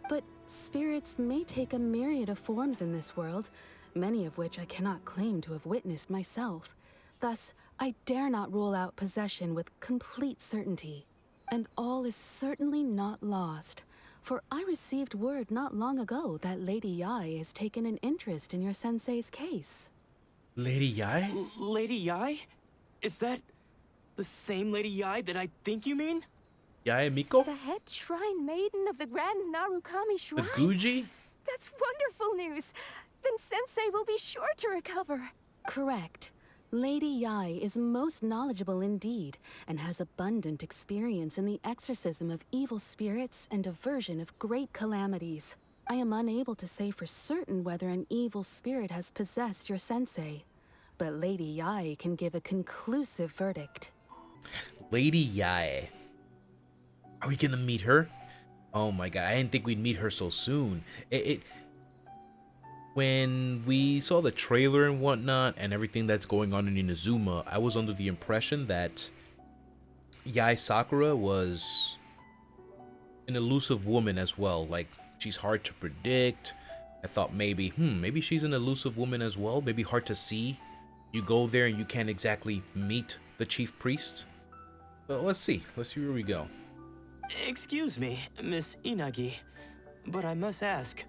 But spirits may take a myriad of forms in this world, many of which I cannot claim to have witnessed myself. Thus, I dare not rule out possession with complete certainty. And all is certainly not lost, for I received word not long ago that Lady Yae has taken an interest in your sensei's case. Lady Yae? Lady Yae? Is that the same Lady Yae that I think you mean? Yae Miko? The head shrine maiden of the Grand Narukami The Shrine? Guji? That's wonderful news! Then Sensei will be sure to recover. Correct. Lady Yae is most knowledgeable indeed, and has abundant experience in the exorcism of evil spirits and aversion of great calamities. I am unable to say for certain whether an evil spirit has possessed your sensei, but Lady Yae can give a conclusive verdict. Lady Yae. Are we gonna meet her? Oh my god, I didn't think we'd meet her so soon. When we saw the trailer and whatnot and everything that's going on in Inazuma, I was under the impression that Yae Sakura was an elusive woman as well. Like, she's hard to predict. I thought maybe she's an elusive woman as well. Maybe hard to see. You go there and you can't exactly meet the chief priest. But let's see where we go. Excuse me, Miss Inagi, but I must ask,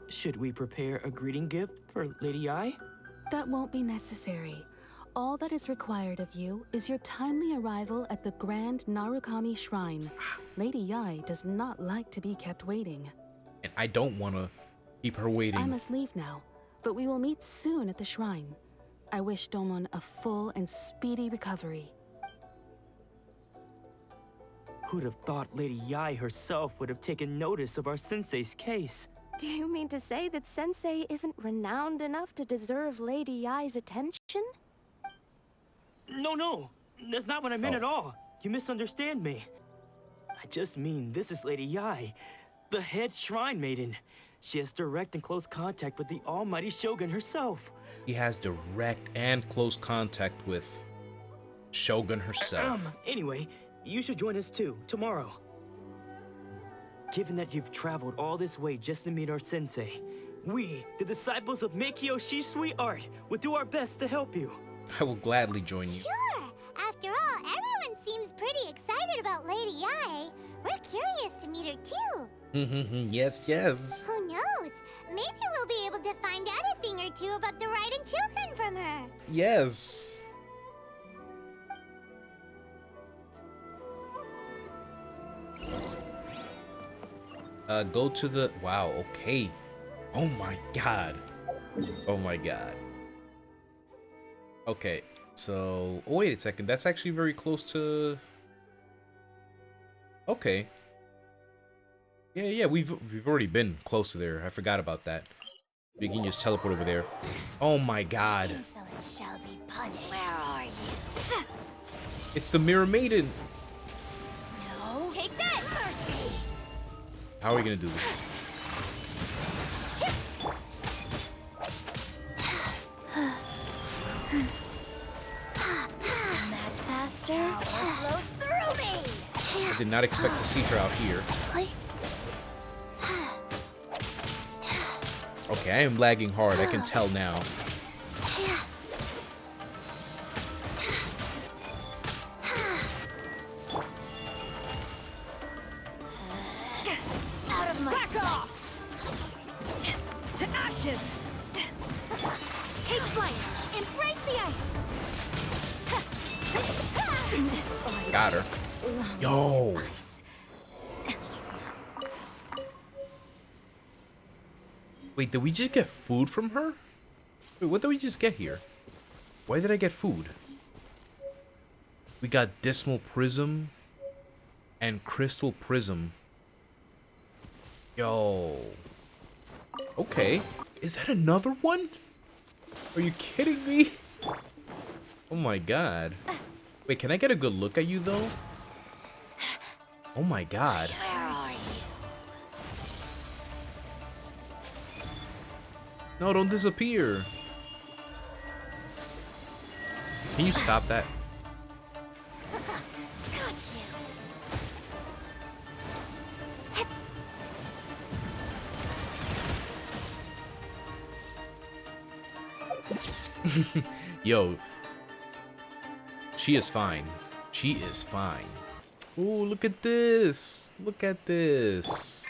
should we prepare a greeting gift for Lady Yae? That won't be necessary. All that is required of you is your timely arrival at the Grand Narukami Shrine. Lady Yae does not like to be kept waiting. And I don't want to keep her waiting. I must leave now, but we will meet soon at the shrine. I wish Domon a full and speedy recovery. Who'd have thought Lady Yae herself would have taken notice of our sensei's case? Do you mean to say that Sensei isn't renowned enough to deserve Lady Yae's attention? No, that's not what I meant at all. You misunderstand me. I just mean this is Lady Yae, the head shrine maiden. She has direct and close contact with the almighty Shogun herself. He has direct and close contact with Shogun herself. Anyway, you should join us too, tomorrow. Given that you've traveled all this way just to meet our sensei, we, the disciples of Meikyo Shisui Art, will do our best to help you. I will gladly join you. Sure! After all, everyone seems pretty excited about Lady Yae. We're curious to meet her too. Yes. Who knows? Maybe we'll be able to find out a thing or two about the Raiden children from her. Yes. Go to the... Wow, okay. Oh my god. Okay, so... Oh, wait a second. That's actually very close to... Okay. Yeah, we've already been close to there. I forgot about that. We can just teleport over there. Oh my god. Insolent shall be punished. Where are you? It's the Mirror Maiden. No. Take that! Mercy! How are we gonna do this? Much faster. Power flows through me. I did not expect to see her out here. Okay, I am lagging hard. I can tell now. Out of my Back sight. off! To ashes! Take flight. Embrace the ice. This body Got her. belongs Yo. to ice and snow. Wait, did we just get food from her? Wait, what did we just get here? Why did I get food? We got Dismal Prism and Crystal Prism. Yo. Okay. Is that another one? Are you kidding me? Oh my god. Wait, can I get a good look at you though? Oh my god. Where are you? No, don't disappear. Can you stop that? Got you. Yo. She is fine. She is fine. Ooh, look at this. Look at this.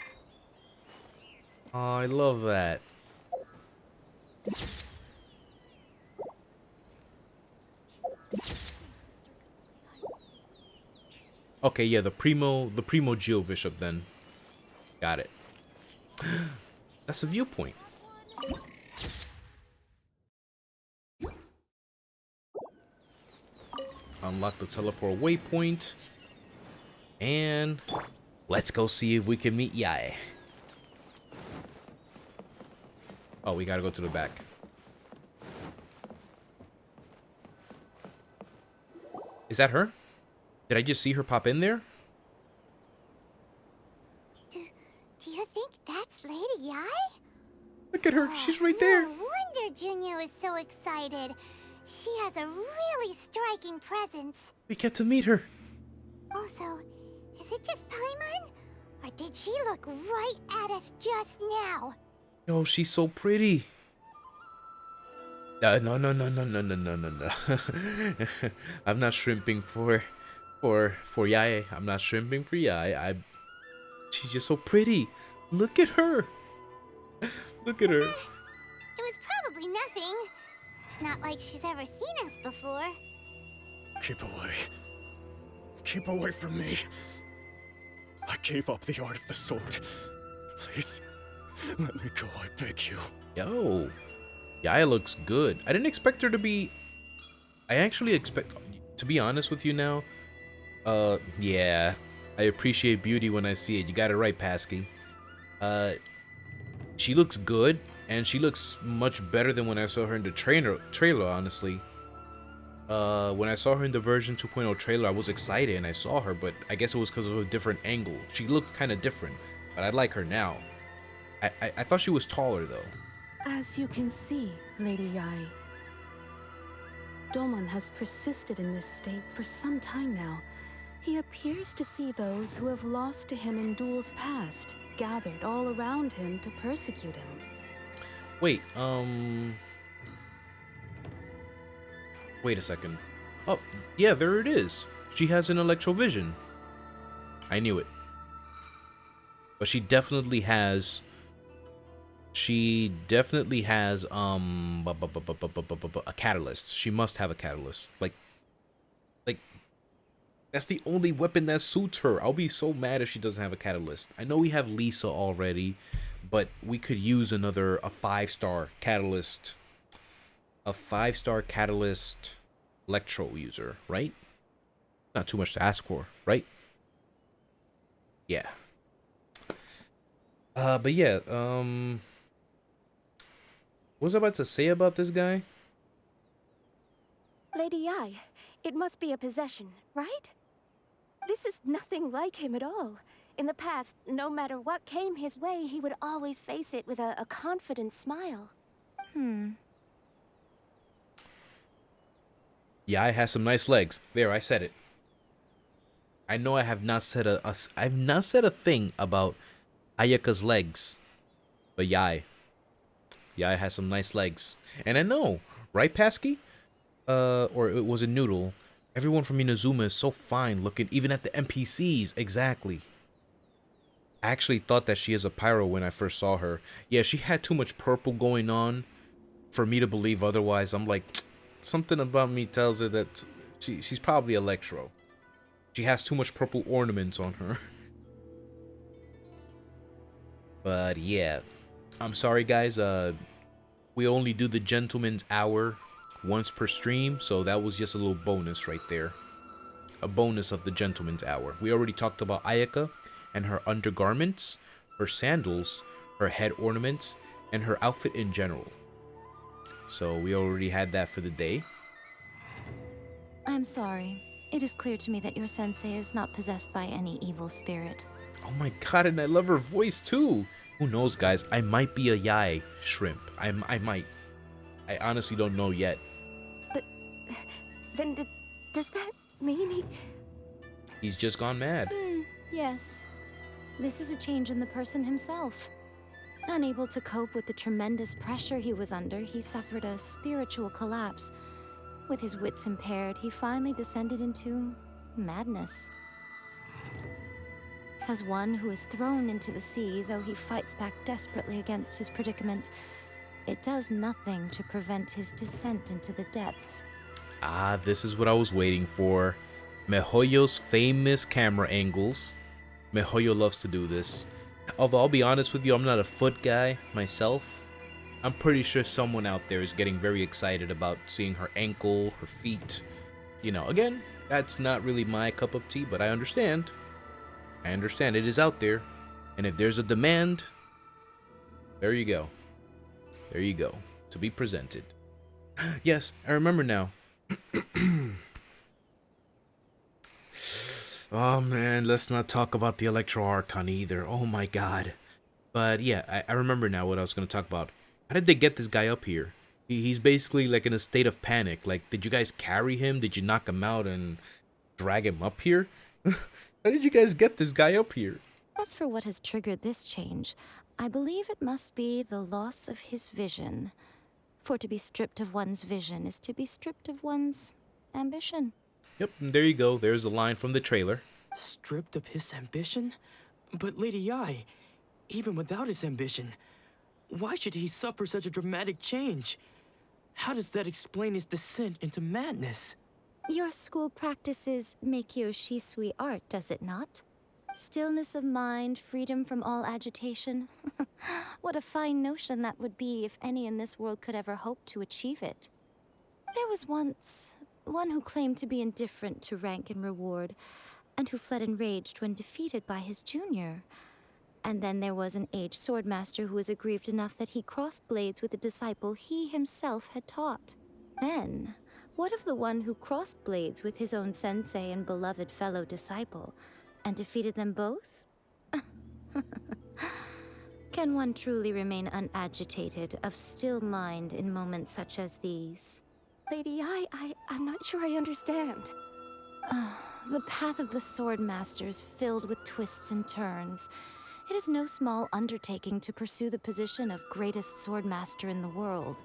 Oh, I love that. Okay, yeah, the Primo Geo Bishop then. Got it. That's a viewpoint. Unlock the teleport waypoint. And let's go see if we can meet Yae. Oh, we gotta go to the back. Is that her? Did I just see her pop in there? Do you think that's Lady Yae? Look at her. She's right there. No wonder Junyo is so excited. She has a really striking presence. We get to meet her. Also, is it just Paimon? Or did she look right at us just now? Yo, she's so pretty. No. I'm not shrimping for Yae. I'm not shrimping for Yae. She's just so pretty. Look at her. Look at her. It was probably nothing. It's not like she's ever seen us before. Keep away. Keep away from me. I gave up the art of the sword. Please, let me go, I beg you. Yo, Yae looks good. I didn't expect her to be... I actually expect... To be honest with you now, yeah. I appreciate beauty when I see it. You got it right, Pasky. She looks good, and she looks much better than when I saw her in the trailer, honestly. When I saw her in the version 2.0 trailer, I was excited and I saw her, but I guess it was because of a different angle. She looked kind of different, but I like her now. I thought she was taller, though. As you can see, Lady Yae, Domon has persisted in this state for some time now. He appears to see those who have lost to him in duels past, gathered all around him to persecute him. Wait, wait a second. Oh, yeah, there it is. She has an electrovision. I knew it. But she definitely has... a catalyst. She must have a catalyst. Like, that's the only weapon that suits her. I'll be so mad if she doesn't have a catalyst. I know we have Lisa already, but we could use a 5-star catalyst. A 5-star catalyst electro user, right? Not too much to ask for, right? Yeah. But yeah, what was I about to say about this guy? Lady Yae, it must be a possession, right? This is nothing like him at all. In the past, no matter what came his way, he would always face it with a confident smile. Yae has some nice legs. There, I said it. I know I have not said I've not said a thing about Ayaka's legs, but Yae has some nice legs. And I know, right, Pasky? Or it was a Noodle. Everyone from Inazuma is so fine looking, even at the NPCs. Exactly. I actually thought that she is a pyro when I first saw her. Yeah, she had too much purple going on for me to believe otherwise. I'm like, something about me tells her that she's probably Electro. She has too much purple ornaments on her. But yeah, I'm sorry guys, we only do the Gentleman's Hour once per stream, so that was just a little bonus right there. A bonus of the Gentleman's Hour. We already talked about Ayaka and her undergarments, her sandals, her head ornaments, and her outfit in general. So we already had that for the day. I'm sorry. It is clear to me that your sensei is not possessed by any evil spirit. Oh my god, and I love her voice too. Who knows, guys? I might be a Yae shrimp. I might. I honestly don't know yet. But then does that mean He's just gone mad. Yes. This is a change in the person himself. Unable to cope with the tremendous pressure he was under, he suffered a spiritual collapse. With his wits impaired, he finally descended into madness. As one who is thrown into the sea, though he fights back desperately against his predicament, it does nothing to prevent his descent into the depths. Ah, this is what I was waiting for. Mihoyo's famous camera angles. Mihoyo loves to do this. Although I'll be honest with you, I'm not a foot guy myself. I'm pretty sure someone out there is getting very excited about seeing her ankle, her feet. You know, again, that's not really my cup of tea, but I understand. I understand it is out there. And if there's a demand, there you go. There you go. To be presented. Yes, I remember now. Oh man, let's not talk about the Electro Archon either. Oh my god. But yeah, I remember now what I was going to talk about. How did they get this guy up here? He's basically like in a state of panic. Like, did you guys carry him? Did you knock him out and drag him up here? How did you guys get this guy up here? As for what has triggered this change, I believe it must be the loss of his vision. For to be stripped of one's vision is to be stripped of one's ambition. Yep, and there you go. There's a line from the trailer. Stripped of his ambition? But Lady Yae, even without his ambition, why should he suffer such a dramatic change? How does that explain his descent into madness? Your school practices Meikyo Shisui art, does it not? Stillness of mind, freedom from all agitation. What a fine notion that would be if any in this world could ever hope to achieve it. There was once one who claimed to be indifferent to rank and reward, and who fled enraged when defeated by his junior. And then there was an aged swordmaster who was aggrieved enough that he crossed blades with a disciple he himself had taught. Then, what of the one who crossed blades with his own sensei and beloved fellow disciple, and defeated them both? Can one truly remain unagitated, of still mind in moments such as these? Lady, I'm not sure I understand. The path of the Swordmaster is filled with twists and turns. It is no small undertaking to pursue the position of greatest Swordmaster in the world.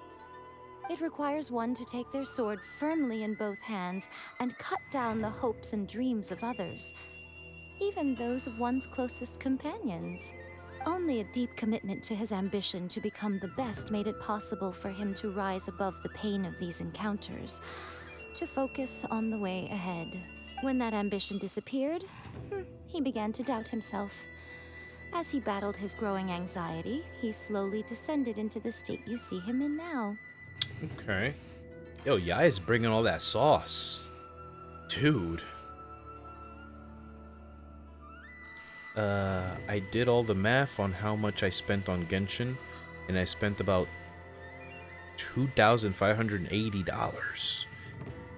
It requires one to take their sword firmly in both hands and cut down the hopes and dreams of others, even those of one's closest companions. Only a deep commitment to his ambition to become the best made it possible for him to rise above the pain of these encounters, to focus on the way ahead. When that ambition disappeared, he began to doubt himself. As he battled his growing anxiety, he slowly descended into the state you see him in now. Okay. Yo, Yae is bringing all that sauce. Dude. I did all the math on how much I spent on Genshin, and I spent about $2,580.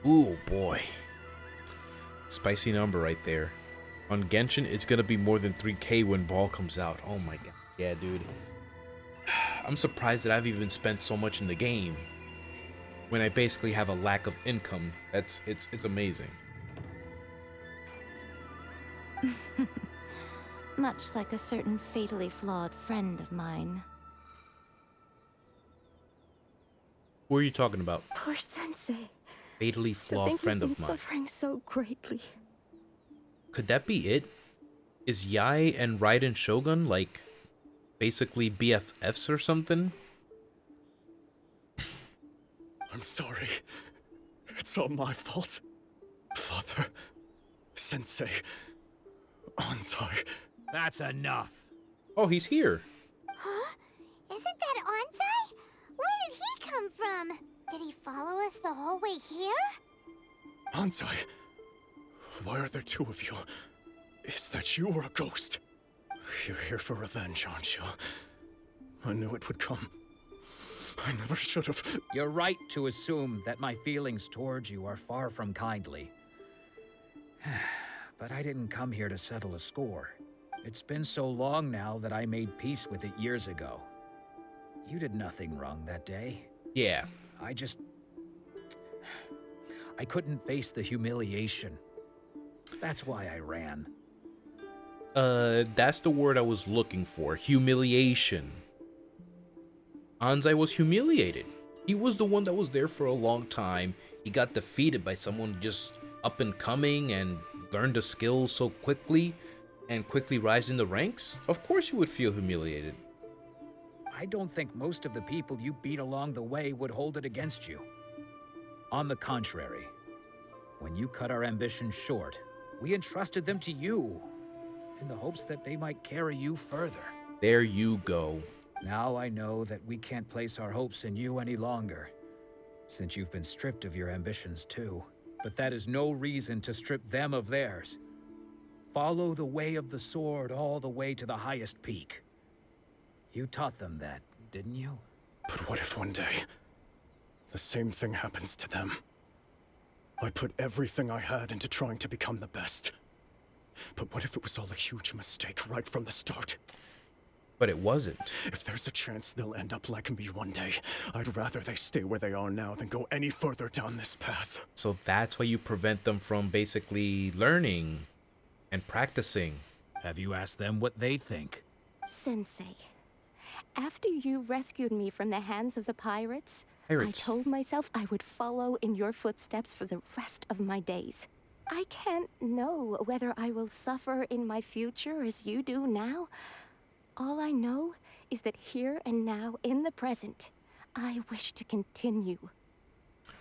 Ooh, boy. Spicy number right there. On Genshin, it's gonna be more than 3K when Ball comes out. Oh my god. Yeah, dude. I'm surprised that I've even spent so much in the game when I basically have a lack of income. It's amazing. Much like a certain fatally flawed friend of mine. Who are you talking about? Poor Sensei. Fatally flawed friend of mine. Suffering so greatly. Could that be it? Is Yae and Raiden Shogun like basically BFFs or something? I'm sorry. It's all my fault. Father, Sensei, Ansai. That's enough. Oh, he's here. Huh? Isn't that Ansai? Where did he come from? Did he follow us the whole way here? Ansai, why are there two of you? Is that you or a ghost? You're here for revenge, aren't you? I knew it would come. I never should have. You're right to assume that my feelings towards you are far from kindly. But I didn't come here to settle a score. It's been so long now that I made peace with it years ago. You did nothing wrong that day. Yeah. I couldn't face the humiliation. That's why I ran. That's the word I was looking for. Humiliation. Ansai was humiliated. He was the one that was there for a long time. He got defeated by someone just up and coming and learned the skills so quickly and quickly rise in the ranks. Of course you would feel humiliated. I don't think most of the people you beat along the way would hold it against you. On the contrary, when you cut our ambitions short, we entrusted them to you in the hopes that they might carry you further. There you go. Now I know that we can't place our hopes in you any longer, since you've been stripped of your ambitions too. But that is no reason to strip them of theirs. Follow the way of the sword all the way to the highest peak. You taught them that, didn't you? But what if one day, the same thing happens to them? I put everything I had into trying to become the best. But what if it was all a huge mistake right from the start? But it wasn't. If there's a chance they'll end up like me one day, I'd rather they stay where they are now than go any further down this path. So that's why you prevent them from basically learning and practicing. Have you asked them what they think? Sensei, after you rescued me from the hands of the pirates, I told myself I would follow in your footsteps for the rest of my days. I can't know whether I will suffer in my future as you do now. All I know is that here and now, in the present, I wish to continue.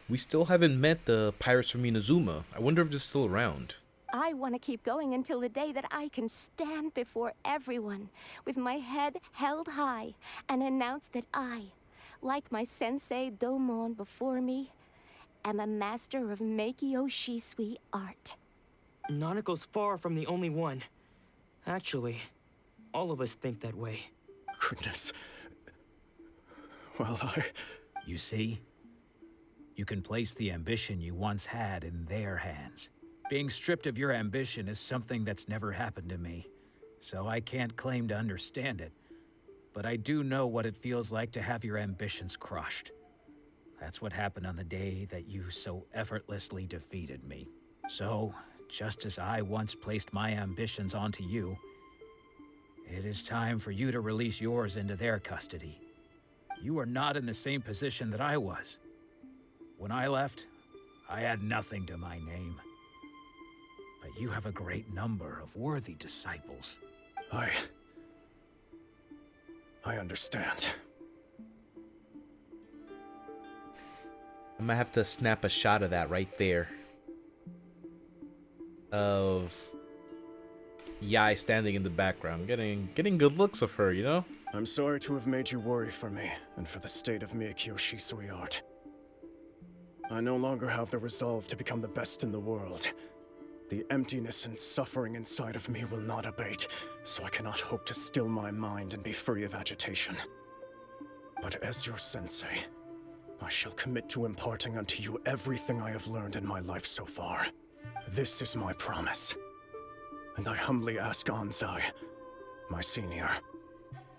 We still haven't met the pirates from Inazuma. I wonder if they're still around. I want to keep going until the day that I can stand before everyone with my head held high and announce that I, like my sensei Domon before me, am a master of Meikyo Shisui art. Nanako's far from the only one. Actually, all of us think that way. Goodness. Well, You see? You can place the ambition you once had in their hands. Being stripped of your ambition is something that's never happened to me, so I can't claim to understand it. But I do know what it feels like to have your ambitions crushed. That's what happened on the day that you so effortlessly defeated me. So, just as I once placed my ambitions onto you, it is time for you to release yours into their custody. You are not in the same position that I was. When I left, I had nothing to my name. But you have a great number of worthy disciples. I understand. I might have to snap a shot of that right there. Of Yae standing in the background, getting good looks of her, you know? I'm sorry to have made you worry for me, and for the state of Meikyo Shisui art. I no longer have the resolve to become the best in the world. The emptiness and suffering inside of me will not abate, so I cannot hope to still my mind and be free of agitation. But as your sensei, I shall commit to imparting unto you everything I have learned in my life so far. This is my promise. and I humbly ask Anzai, my senior,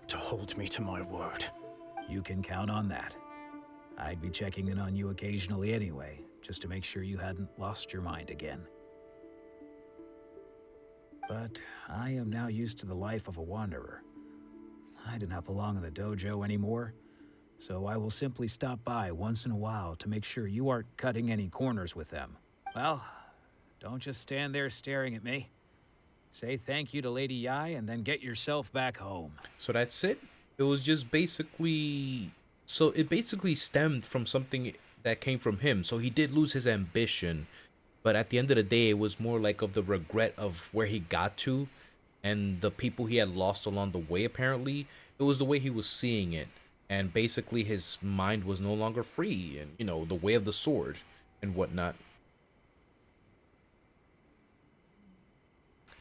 to hold me to my word. You can count on that. I'd be checking in on you occasionally anyway, just to make sure you hadn't lost your mind again. But I am now used to the life of a wanderer. I do not belong in the dojo anymore, so I will simply stop by once in a while to make sure you aren't cutting any corners with them. Well, don't just stand there staring at me. Say thank you to Lady Yai and then get yourself back home. So that's it? It was just basically... So it basically stemmed from something that came from him. So he did lose his ambition. But at the end of the day, it was more like of the regret of where he got to. And the people he had lost along the way, apparently. It was the way he was seeing it. And basically his mind was no longer free. And, you know, the way of the sword and whatnot.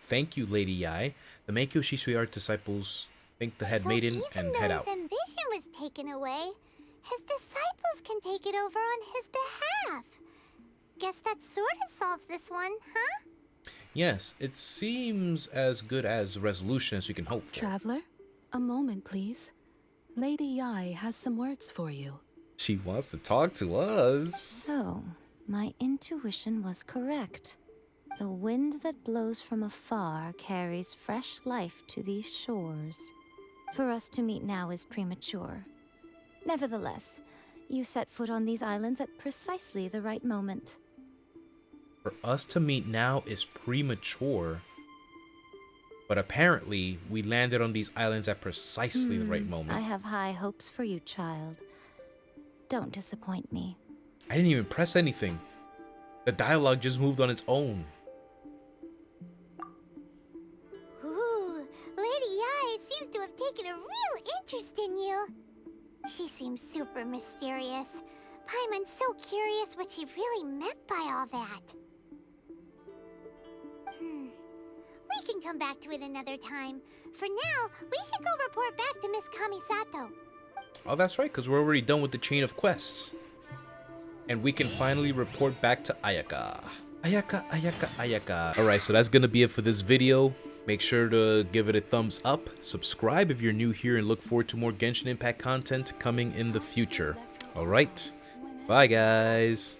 Thank you, Lady Yai. The Meikyo Shisui art disciples thank the head maiden and head out. His ambition was taken away, his disciples can take it over on his behalf. Guess that sort of solves this one, huh? Yes, it seems as good as a resolution as we can hope for. Traveler, a moment, please. Lady Yai has some words for you. She wants to talk to us. So, my intuition was correct. The wind that blows from afar carries fresh life to these shores. For us to meet now is premature. Nevertheless, you set foot on these islands at precisely the right moment. For us to meet now is premature. But apparently, we landed on these islands at precisely the right moment. I have high hopes for you, child. Don't disappoint me. I didn't even press anything. The dialogue just moved on its own. Ooh, Lady Yai seems to have taken a real interest in you. She seems super mysterious. Paimon's so curious what she really meant by all that. We can come back to it another time. For now, we should go report back to Miss Kamisato. Oh, that's right, because we're already done with the chain of quests. And we can finally report back to Ayaka. Ayaka. Alright, so that's gonna be it for this video. Make sure to give it a thumbs up, subscribe if you're new here, and look forward to more Genshin Impact content coming in the future. Alright, bye guys.